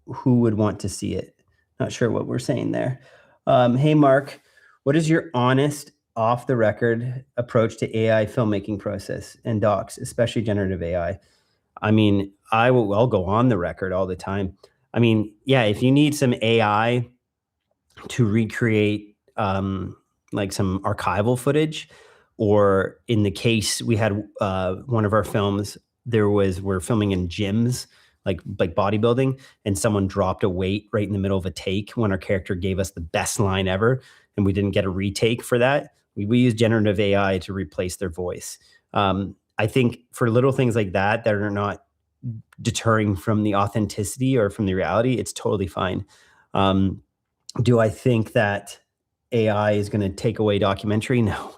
who would want to see it. Not sure what we're saying there. Hey, Mark, what is your honest, off-the-record approach to AI filmmaking process and docs, especially generative AI? I mean, I'll go on the record all the time. I mean, yeah, if you need some AI to recreate like some archival footage, or in the case we had one of our films, we're filming in gyms, like bodybuilding, and someone dropped a weight right in the middle of a take when our character gave us the best line ever, and we didn't get a retake for that. We use generative AI to replace their voice. I think for little things like that are not deterring from the authenticity or from the reality, it's totally fine. Do I think that AI is going to take away documentary? No.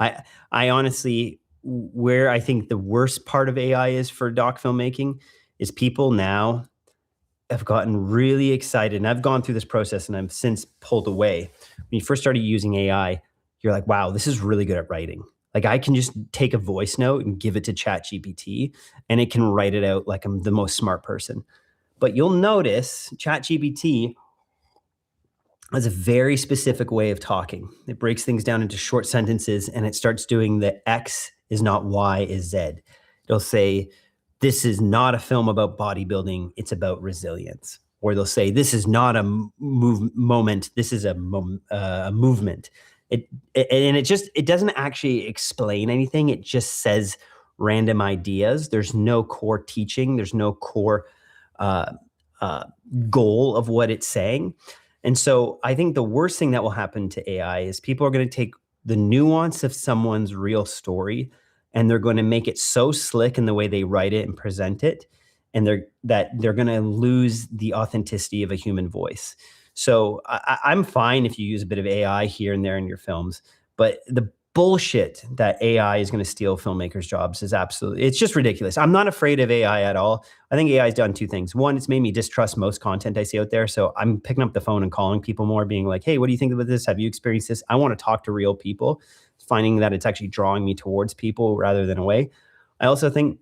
I honestly, where I think the worst part of AI is for doc filmmaking is people now have gotten really excited. And I've gone through this process and I've since pulled away. When you first started using AI, you're like, wow, this is really good at writing. Like I can just take a voice note and give it to ChatGPT and it can write it out like I'm the most smart person. But you'll notice ChatGPT has a very specific way of talking. It breaks things down into short sentences and it starts doing the X is not Y is Z. It'll say, this is not a film about bodybuilding, it's about resilience. Or they'll say, this is not a moment, this is a movement. It doesn't actually explain anything. It just says random ideas. There's no core teaching. There's no core goal of what it's saying. And so I think the worst thing that will happen to AI is people are going to take the nuance of someone's real story and they're going to make it so slick in the way they write it and present it, and they're going to lose the authenticity of a human voice. So I'm fine if you use a bit of AI here and there in your films, but the bullshit that AI is going to steal filmmakers' jobs is it's just ridiculous. I'm not afraid of AI at all. I think AI has done 2 things. One, it's made me distrust most content I see out there. So I'm picking up the phone and calling people more, being like, hey, what do you think about this? Have you experienced this? I want to talk to real people, finding that it's actually drawing me towards people rather than away. I also think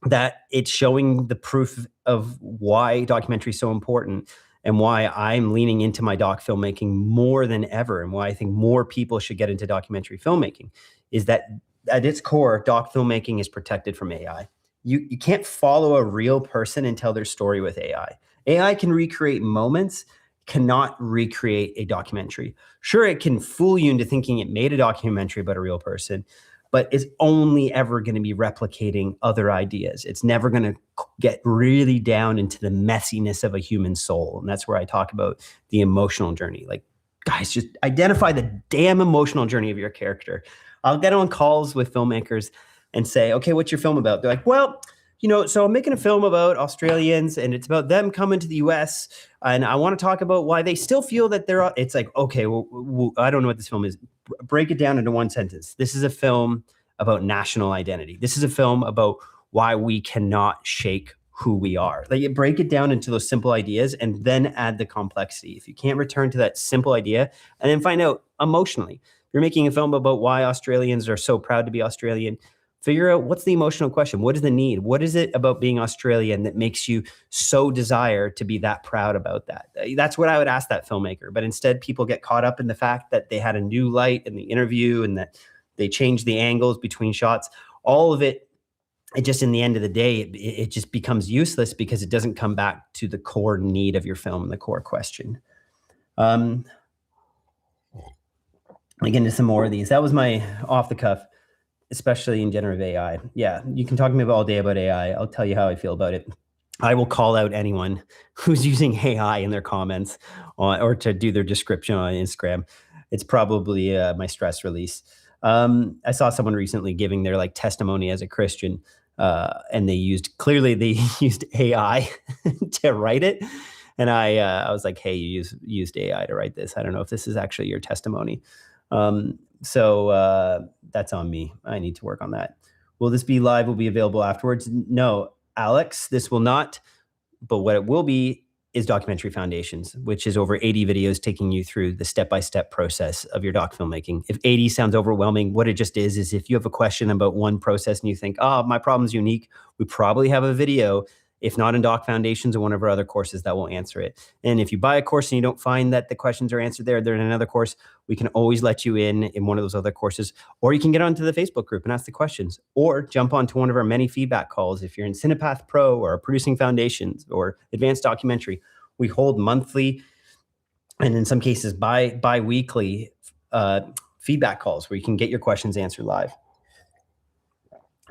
that it's showing the proof of why documentary is so important and why I'm leaning into my doc filmmaking more than ever, and why I think more people should get into documentary filmmaking, is that at its core, doc filmmaking is protected from AI. You can't follow a real person and tell their story with AI. AI can recreate moments, cannot recreate a documentary. Sure, it can fool you into thinking it made a documentary about a real person, but it's only ever going to be replicating other ideas. It's never going to get really down into the messiness of a human soul. And that's where I talk about the emotional journey. Like, guys, just identify the damn emotional journey of your character. I'll get on calls with filmmakers and say, okay, what's your film about? They're like, well, so I'm making a film about Australians and it's about them coming to the US. And I want to talk about why they still feel that it's like, okay, well, I don't know what this film is. Break it down into one sentence. This is a film about national identity. This is a film about why we cannot shake who we are. Like, break it down into those simple ideas and then add the complexity. If you can't return to that simple idea and then find out emotionally, you're making a film about why Australians are so proud to be Australian. Figure out what's the emotional question. What is the need? What is it about being Australian that makes you so desire to be that proud about that? That's what I would ask that filmmaker. But instead, people get caught up in the fact that they had a new light in the interview and that they changed the angles between shots. All of it just, in the end of the day, it just becomes useless because it doesn't come back to the core need of your film and the core question. I get into some more of these. That was my off the cuff, especially in generative AI. Yeah, you can talk to me all day about AI. I'll tell you how I feel about it. I will call out anyone who's using AI in their comments or to do their description on Instagram. It's probably my stress release. I saw someone recently giving their like testimony as a Christian, and they used AI to write it. And I was like, hey, you used AI to write this. I don't know if this is actually your testimony. So that's on me. I need to work on that. Will this be live? Will be available afterwards? No, Alex, this will not. But what it will be is Documentary Foundations, which is over 80 videos taking you through the step-by-step process of your doc filmmaking. If 80 sounds overwhelming, what it just is if you have a question about one process and you think, oh, my problem's unique, we probably have a video, if not in Doc Foundations or one of our other courses, that will answer it. And if you buy a course and you don't find that the questions are answered there, they're in another course, we can always let you in one of those other courses, or you can get onto the Facebook group and ask the questions, or jump onto one of our many feedback calls. If you're in Cinepath Pro or Producing Foundations or Advanced Documentary, we hold monthly and in some cases bi-weekly feedback calls where you can get your questions answered live.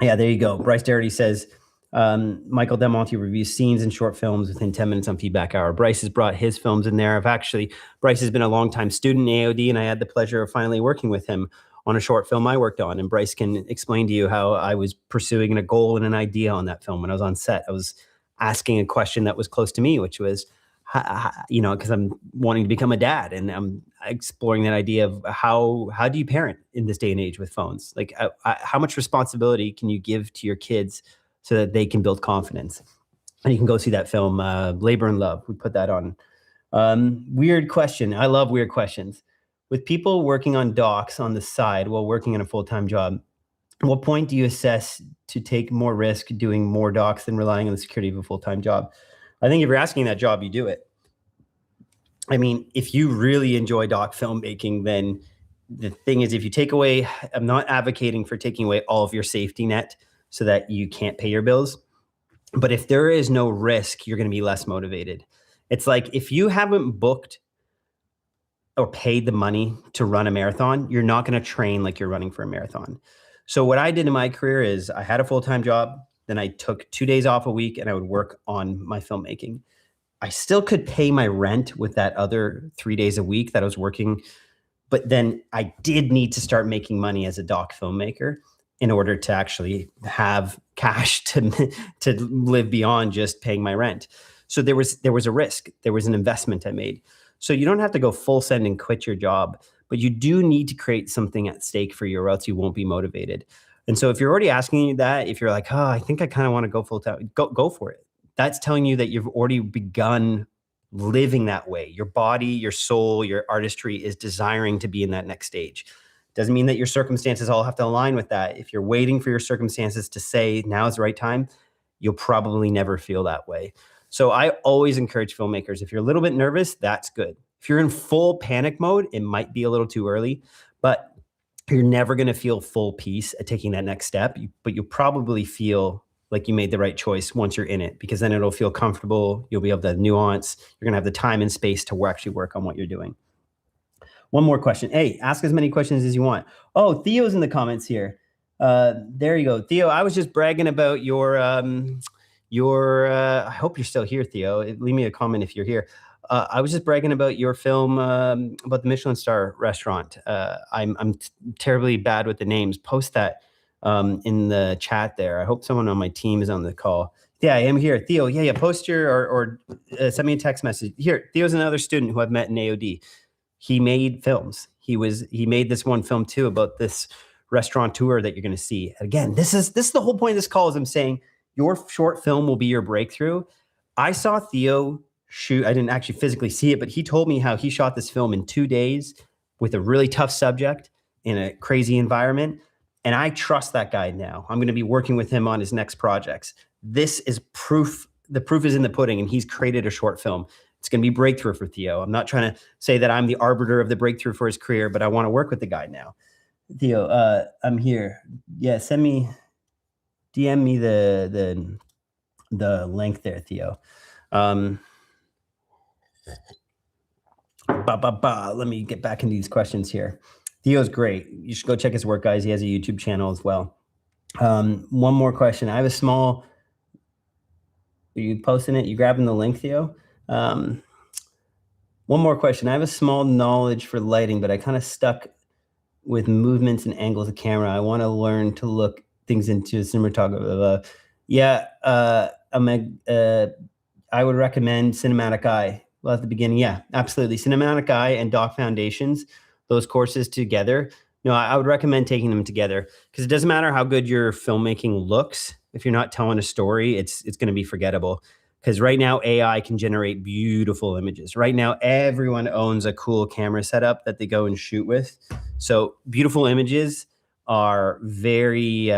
Yeah, there you go. Bryce Darity says, Michael Del Monte reviews scenes and short films within 10 minutes on Feedback Hour. Bryce has brought his films in there. Bryce has been a longtime student in AOD, and I had the pleasure of finally working with him on a short film I worked on. And Bryce can explain to you how I was pursuing a goal and an idea on that film. When I was on set, I was asking a question that was close to me, which was, because I'm wanting to become a dad, and I'm exploring that idea of how do you parent in this day and age with phones? Like, how much responsibility can you give to your kids so that they can build confidence? And you can go see that film, Labor and Love. We put that on. Weird question. I love weird questions. With people working on docs on the side while working on a full-time job, at what point do you assess to take more risk doing more docs than relying on the security of a full-time job? I think if you're asking that job, you do it. I mean, if you really enjoy doc filmmaking, then the thing is, if you take away, I'm not advocating for taking away all of your safety net so that you can't pay your bills. But if there is no risk, you're going to be less motivated. It's like if you haven't booked or paid the money to run a marathon, you're not going to train like you're running for a marathon. So what I did in my career is I had a full-time job, then I took 2 days off a week and I would work on my filmmaking. I still could pay my rent with that other 3 days a week that I was working. But then I did need to start making money as a doc filmmaker in order to actually have cash to live beyond just paying my rent. So there was a risk. There was an investment I made. So you don't have to go full send and quit your job, but you do need to create something at stake for you, or else you won't be motivated. And so if you're already asking you that, if you're like, oh, I think I kind of want to go full time, go for it. That's telling you that you've already begun living that way. Your body, your soul, your artistry is desiring to be in that next stage. Doesn't mean that your circumstances all have to align with that. If you're waiting for your circumstances to say now is the right time, you'll probably never feel that way. So I always encourage filmmakers, if you're a little bit nervous, that's good. If you're in full panic mode, it might be a little too early, but you're never going to feel full peace at taking that next step. But you'll probably feel like you made the right choice once you're in it, because then it'll feel comfortable. You'll be able to nuance. You're going to have the time and space to actually work on what you're doing. One more question. Hey, ask as many questions as you want. Oh, Theo's in the comments here. There you go. Theo, I was just bragging about your I hope you're still here, Theo. Leave me a comment if you're here. I was just bragging about your film about the Michelin star restaurant. I'm terribly bad with the names. Post that in the chat there. I hope someone on my team is on the call. Yeah, I am here. Theo, yeah. Post your or send me a text message. Here, Theo's another student who I've met in AOD. He made films. He made this one film too about this restaurateur that you're going to see. Again, this is the whole point of this call. Is I'm saying your short film will be your breakthrough. I saw Theo shoot. I didn't actually physically see it, but he told me how he shot this film in 2 days with a really tough subject in a crazy environment. And I trust that guy now. I'm going to be working with him on his next projects. This is proof. The proof is in the pudding, and he's created a short film. It's going to be breakthrough for Theo. I'm not trying to say that I'm the arbiter of the breakthrough for his career, but I want to work with the guy now. Theo, I'm here. Yeah, DM me the link there, Theo. Let me get back into these questions here. Theo's great. You should go check his work, guys. He has a YouTube channel as well. One more question. I have a small. Are you posting it? You grabbing the link, Theo? One more question. I have a small knowledge for lighting, but I kind of stuck with movements and angles of camera. I want to learn to look things into cinematography. I would recommend Cinematic Eye. Well, at the beginning, yeah, absolutely. Cinematic Eye and Doc Foundations, those courses together. I would recommend taking them together because it doesn't matter how good your filmmaking looks. If you're not telling a story, it's going to be forgettable. Because right now, AI can generate beautiful images. Right now, everyone owns a cool camera setup that they go and shoot with. So beautiful images are very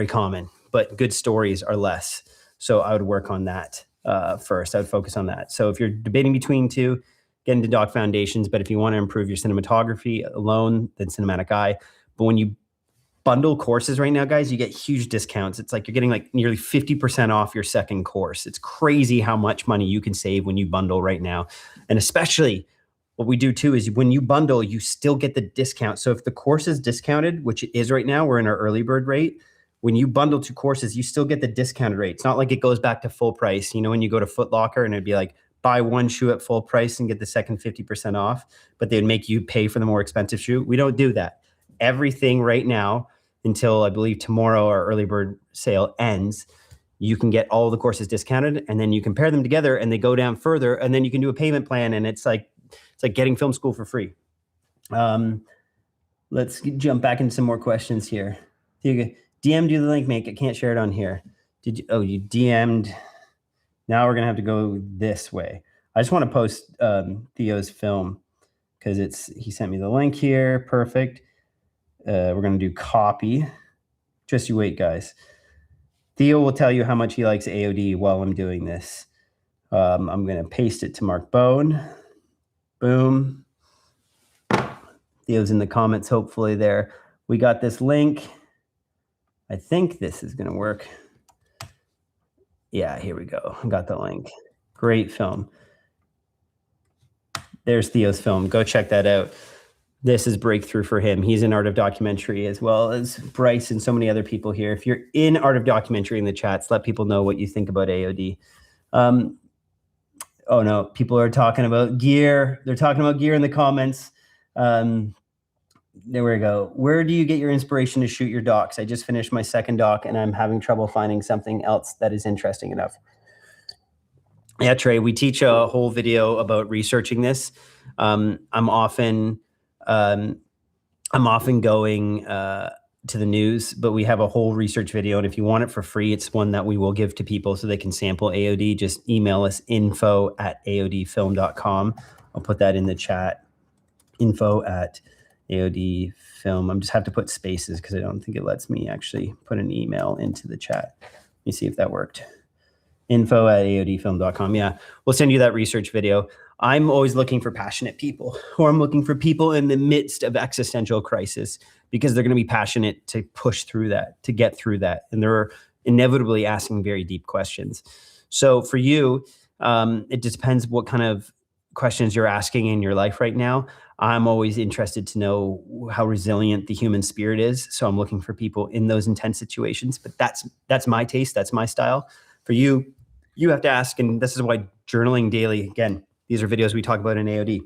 common, but good stories are less. So I would work on that first. I would focus on that. So if you're debating between two, get into Doc Foundations. But if you want to improve your cinematography alone, then Cinematic Eye. But when you bundle courses right now, guys, you get huge discounts. It's like you're getting like nearly 50% off your second course. It's crazy how much money you can save when you bundle right now. And especially what we do too is when you bundle, you still get the discount. So if the course is discounted, which it is right now, we're in our early bird rate. When you bundle two courses, you still get the discounted rate. It's not like it goes back to full price. When you go to Foot Locker and it'd be like, buy one shoe at full price and get the second 50% off, but they'd make you pay for the more expensive shoe. We don't do that. Everything right now, until I believe tomorrow our early bird sale ends, you can get all the courses discounted, and then you compare them together and they go down further, and then you can do a payment plan, and it's like getting film school for free. Let's jump back into some more questions here. DM'd you the link, mate. I can't share it on here. Did you? Oh, you DM'd. Now we're gonna have to go this way. I just want to post Theo's film because he sent me the link here. Perfect. We're gonna do copy. Just you wait, guys. Theo will tell you how much he likes AOD while I'm doing this. I'm gonna paste it to Mark Bone. Boom. Theo's in the comments, hopefully there. We got this link. I think this is gonna work. Yeah, here we go. I got the link. Great film. There's Theo's film. Go check that out. This is breakthrough for him. He's in Art of Documentary as well as Bryce and so many other people here. If you're in Art of Documentary in the chats, let people know what you think about AOD. Oh no, people are talking about gear. They're talking about gear in the comments. There we go. Where do you get your inspiration to shoot your docs? I just finished my second doc and I'm having trouble finding something else that is interesting enough. Yeah, Trey, we teach a whole video about researching this. I'm often going to the news, but we have a whole research video. And if you want it for free, it's one that we will give to people so they can sample AOD. Just email us info@aodfilm.com. I'll put that in the chat. info@aodfilm. I just have to put spaces because I don't think it lets me actually put an email into the chat. Let me see if that worked. info@aodfilm.com. Yeah, we'll send you that research video. I'm always looking for passionate people, or I'm looking for people in the midst of existential crisis because they're going to be passionate to push through that, to get through that. And they're inevitably asking very deep questions. So for you, it just depends what kind of questions you're asking in your life right now. I'm always interested to know how resilient the human spirit is. So I'm looking for people in those intense situations, but that's my taste. That's my style. For you, you have to ask, and this is why journaling daily, again, these are videos we talk about in AOD,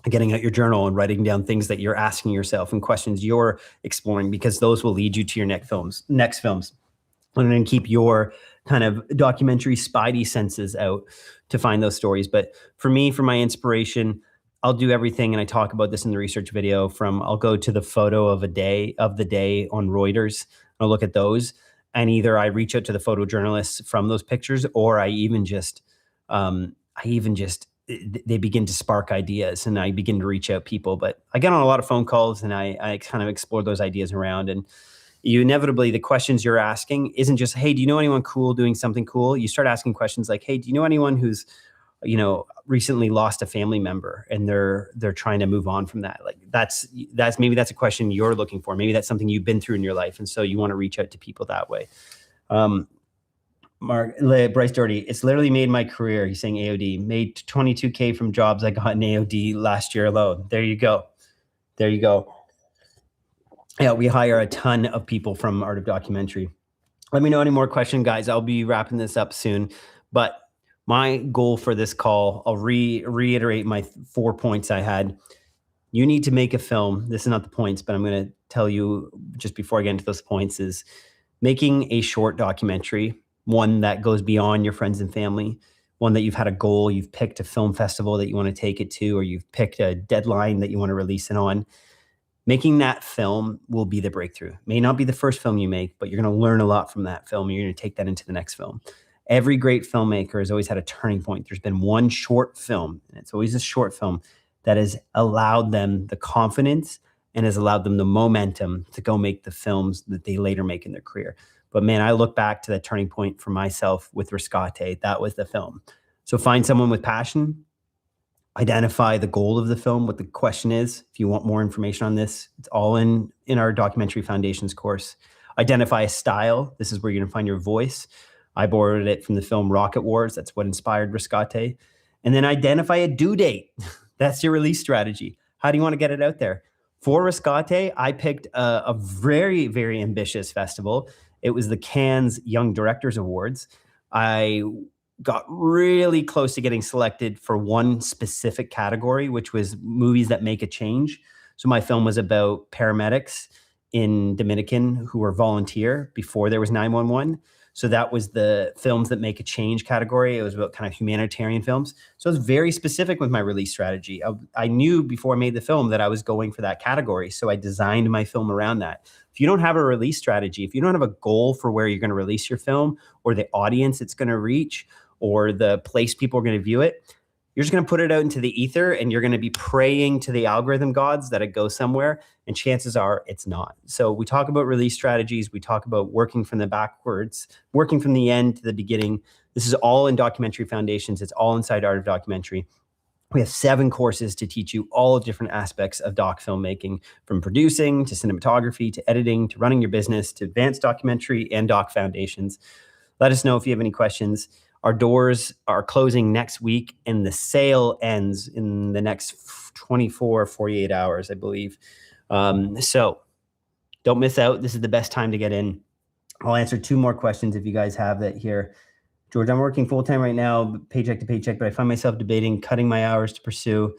getting out your journal and writing down things that you're asking yourself and questions you're exploring, because those will lead you to your next films. And then keep your kind of documentary spidey senses out to find those stories. But for me, for my inspiration, I'll do everything, and I talk about this in the research video, I'll go to the photo of the day on Reuters. I'll look at those, and either I reach out to the photojournalists from those pictures, or they begin to spark ideas, and I begin to reach out people. But I get on a lot of phone calls, and I kind of explore those ideas around. And you inevitably, the questions you're asking isn't just, hey, do you know anyone cool doing something cool? You start asking questions like, hey, do you know anyone who's, recently lost a family member and they're trying to move on from that? Like that's maybe that's a question you're looking for. Maybe that's something you've been through in your life. And so you want to reach out to people that way. Bryce Doherty, it's literally made my career. He's saying AOD made 22K from jobs I got in AOD last year alone. There you go. There you go. Yeah, we hire a ton of people from Art of Documentary. Let me know any more questions, guys. I'll be wrapping this up soon. But my goal for this call, I'll reiterate my 4 points I had. You need to make a film. This is not the points, but I'm going to tell you just before I get into those points is making a short documentary, one that goes beyond your friends and family, one that you've had a goal, you've picked a film festival that you want to take it to, or you've picked a deadline that you want to release it on. Making that film will be the breakthrough. May not be the first film you make, but you're going to learn a lot from that film. You're going to take that into the next film. Every great filmmaker has always had a turning point. There's been one short film, and it's always a short film that has allowed them the confidence and has allowed them the momentum to go make the films that they later make in their career. But man, I look back to that turning point for myself with Rescate. That was the film. So find someone with passion, identify the goal of the film, what the question is. If you want more information on this, it's all in our Documentary Foundations course. Identify a style. This is where you're going to find your voice. I borrowed it from the film Rocket Wars. That's what inspired Rescate. And then identify a due date. That's your release strategy. How do you want to get it out there? For Rescate, I picked a very, very ambitious festival. It was the Cannes Young Directors Awards. I got really close to getting selected for one specific category, which was movies that make a change. So my film was about paramedics in Dominican who were volunteer before there was 911. So that was the films that make a change category. It was about kind of humanitarian films. So I was very specific with my release strategy. I knew before I made the film that I was going for that category. So I designed my film around that. If you don't have a release strategy, if you don't have a goal for where you're going to release your film or the audience it's going to reach or the place people are going to view it, you're just going to put it out into the ether and you're going to be praying to the algorithm gods that it goes somewhere. And chances are it's not. So we talk about release strategies. We talk about working from the backwards, working from the end to the beginning. This is all in Documentary Foundations. It's all inside Art of Documentary. We have 7 courses to teach you all different aspects of doc filmmaking, from producing to cinematography to editing to running your business to advanced documentary and doc foundations. Let us know if you have any questions. Our doors are closing next week and the sale ends in the next 24, 48 hours, I believe. So don't miss out. This is the best time to get in. I'll answer 2 more questions if you guys have that here. George, I'm working full-time right now, paycheck to paycheck, but I find myself debating cutting my hours to pursue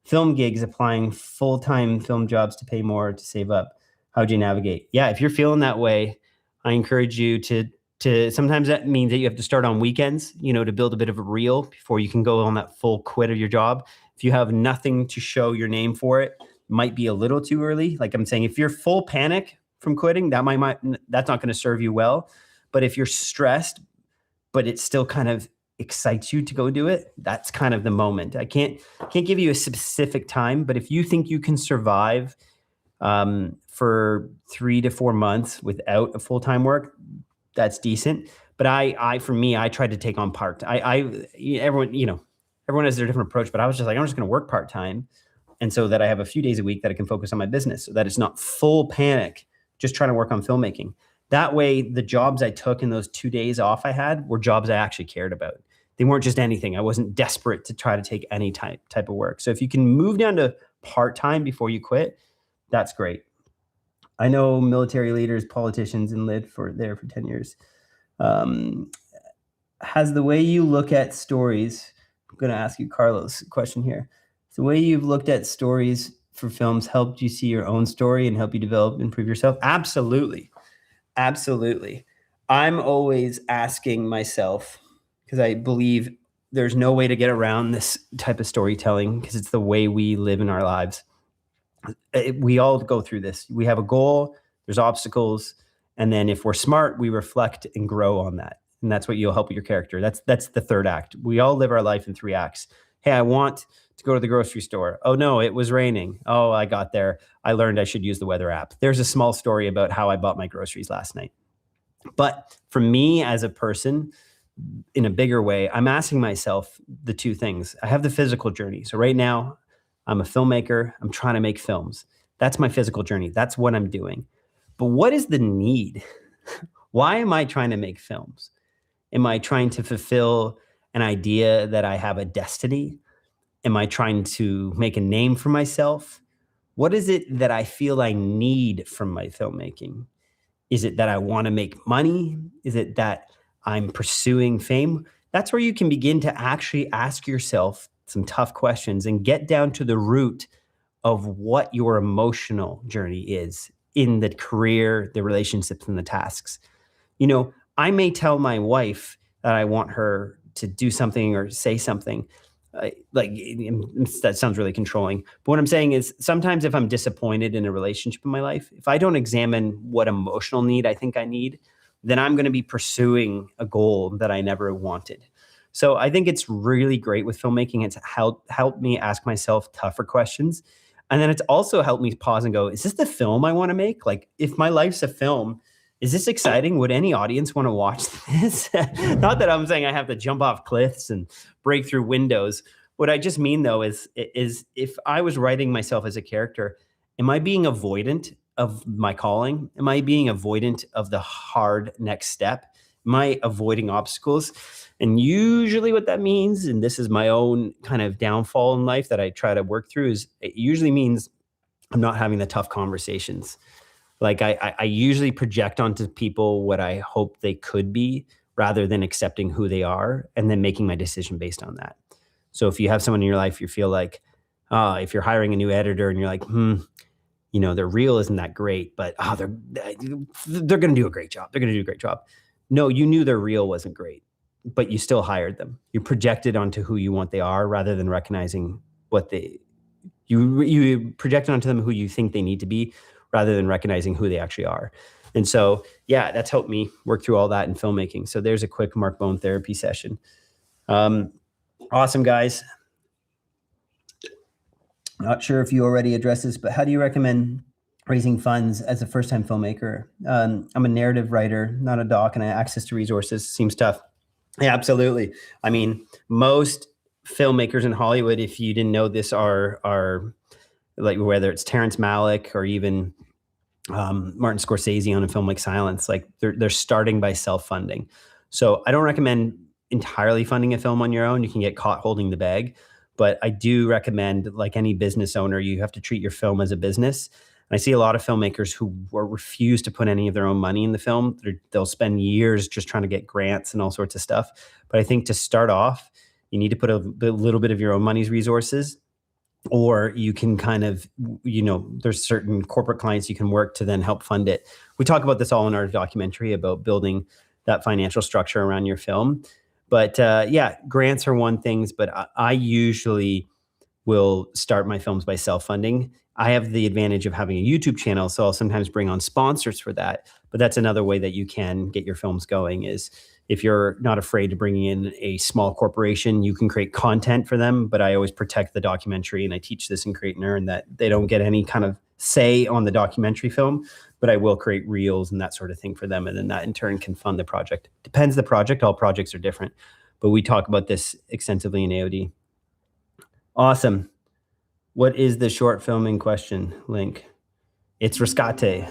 film gigs, applying full-time film jobs to pay more to save up. How do you navigate? Yeah, if you're feeling that way, I encourage you to sometimes that means that you have to start on weekends, to build a bit of a reel before you can go on that full quit of your job. If you have nothing to show your name for it, might be a little too early. Like I'm saying, if you're full panic from quitting, that's not going to serve you well. But if you're stressed, but it still kind of excites you to go do it, that's kind of the moment. I can't give you a specific time, but if you think you can survive for 3 to 4 months without a full-time work, that's decent. But for me, I tried to take on everyone has their different approach, but I was just like, I'm just going to work part-time. And so that I have a few days a week that I can focus on my business so that it's not full panic, just trying to work on filmmaking. That way, the jobs I took in those 2 days off I had were jobs I actually cared about. They weren't just anything. I wasn't desperate to try to take any type of work. So if you can move down to part-time before you quit, that's great. I know military leaders, politicians, and lived there for 10 years. Has the way you look at stories, I'm going to ask you Carlos a question here. The way you've looked at stories for films helped you see your own story and help you develop, improve yourself? Absolutely. Absolutely. I'm always asking myself, because I believe there's no way to get around this type of storytelling because it's the way we live in our lives. We all go through this. We have a goal, there's obstacles, and then if we're smart, we reflect and grow on that. And that's what you'll help with your character. That's the 3rd act. We all live our life in 3 acts. Hey, I want to go to the grocery store. Oh no, it was raining. Oh, I got there. I learned I should use the weather app. There's a small story about how I bought my groceries last night. But for me as a person, in a bigger way, I'm asking myself the 2 things. I have the physical journey. So right now, I'm a filmmaker. I'm trying to make films. That's my physical journey. That's what I'm doing. But what is the need? Why am I trying to make films? Am I trying to fulfill an idea that I have a destiny? Am I trying to make a name for myself? What is it that I feel I need from my filmmaking? Is it that I want to make money? Is it that I'm pursuing fame? That's where you can begin to actually ask yourself some tough questions and get down to the root of what your emotional journey is in the career, the relationships, and the tasks. I may tell my wife that I want her to do something or say something. That sounds really controlling. But what I'm saying is sometimes if I'm disappointed in a relationship in my life, if I don't examine what emotional need I think I need, then I'm going to be pursuing a goal that I never wanted. So I think it's really great with filmmaking. It's helped me ask myself tougher questions. And then it's also helped me pause and go, is this the film I want to make? Like, if my life's a film, is this exciting? Would any audience want to watch this? Not that I'm saying I have to jump off cliffs and break through windows. What I just mean though is if I was writing myself as a character, am I being avoidant of my calling? Am I being avoidant of the hard next step? Am I avoiding obstacles? And usually what that means, and this is my own kind of downfall in life that I try to work through, is it usually means I'm not having the tough conversations. Like I usually project onto people what I hope they could be rather than accepting who they are and then making my decision based on that. So if you have someone in your life, you feel like, if you're hiring a new editor and you're like, their reel isn't that great, but they're going to do a great job. They're going to do a great job. No, you knew their reel wasn't great, but you still hired them. You projected onto who you want they are rather than recognizing you projected onto them who you think they need to be rather than recognizing who they actually are. And so, yeah, that's helped me work through all that in filmmaking. So there's a quick Mark Bone therapy session. Awesome, guys. Not sure if you already addressed this, but how do you recommend raising funds as a first-time filmmaker? I'm a narrative writer, not a doc, and I have access to resources. Seems tough. Yeah, absolutely. I mean, most filmmakers in Hollywood, if you didn't know this, are like, whether it's Terrence Malick or even Martin Scorsese on a film like Silence, like they're starting by self-funding. So I don't recommend entirely funding a film on your own. You can get caught holding the bag. But I do recommend, like any business owner, you have to treat your film as a business. And I see a lot of filmmakers who refuse to put any of their own money in the film. They'll spend years just trying to get grants and all sorts of stuff. But I think to start off, you need to put a little bit of your own money's resources, or you can kind of, there's certain corporate clients you can work to then help fund it. We talk about this all in our documentary about building that financial structure around your film. But yeah, grants are one thing, but I usually will start my films by self-funding. I have the advantage of having a YouTube channel, so I'll sometimes bring on sponsors for that. But that's another way that you can get your films going, is if you're not afraid to bring in a small corporation, you can create content for them. But I always protect the documentary, and I teach this in Create and Earn that they don't get any kind of say on the documentary film, but I will create reels and that sort of thing for them. And then that in turn can fund the project. Depends the project. All projects are different, but we talk about this extensively in AOD. Awesome. What is the short film in question, Link? It's Rescate.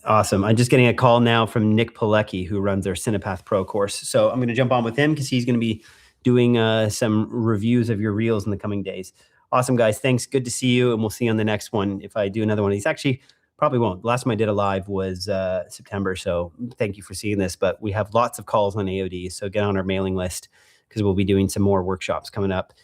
Awesome. I'm just getting a call now from Nick Pilecki, who runs our Cinepath Pro course. So I'm going to jump on with him because he's going to be doing some reviews of your reels in the coming days. Awesome, guys. Thanks. Good to see you. And we'll see you on the next one. If I do another one of these, actually, probably won't. The last time I did a live was September. So thank you for seeing this. But we have lots of calls on AOD. So get on our mailing list because we'll be doing some more workshops coming up.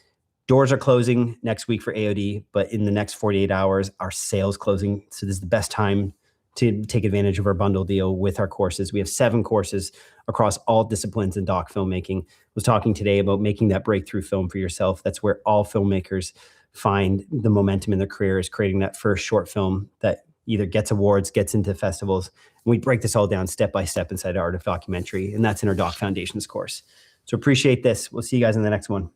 Doors are closing next week for AOD, but in the next 48 hours, our sale's closing. So this is the best time to take advantage of our bundle deal with our courses. We have 7 courses across all disciplines in doc filmmaking. I was talking today about making that breakthrough film for yourself. That's where all filmmakers find the momentum in their career, is creating that first short film that either gets awards, gets into festivals. And we break this all down step by step inside Art of Documentary, and that's in our Doc Foundations course. So appreciate this. We'll see you guys in the next one.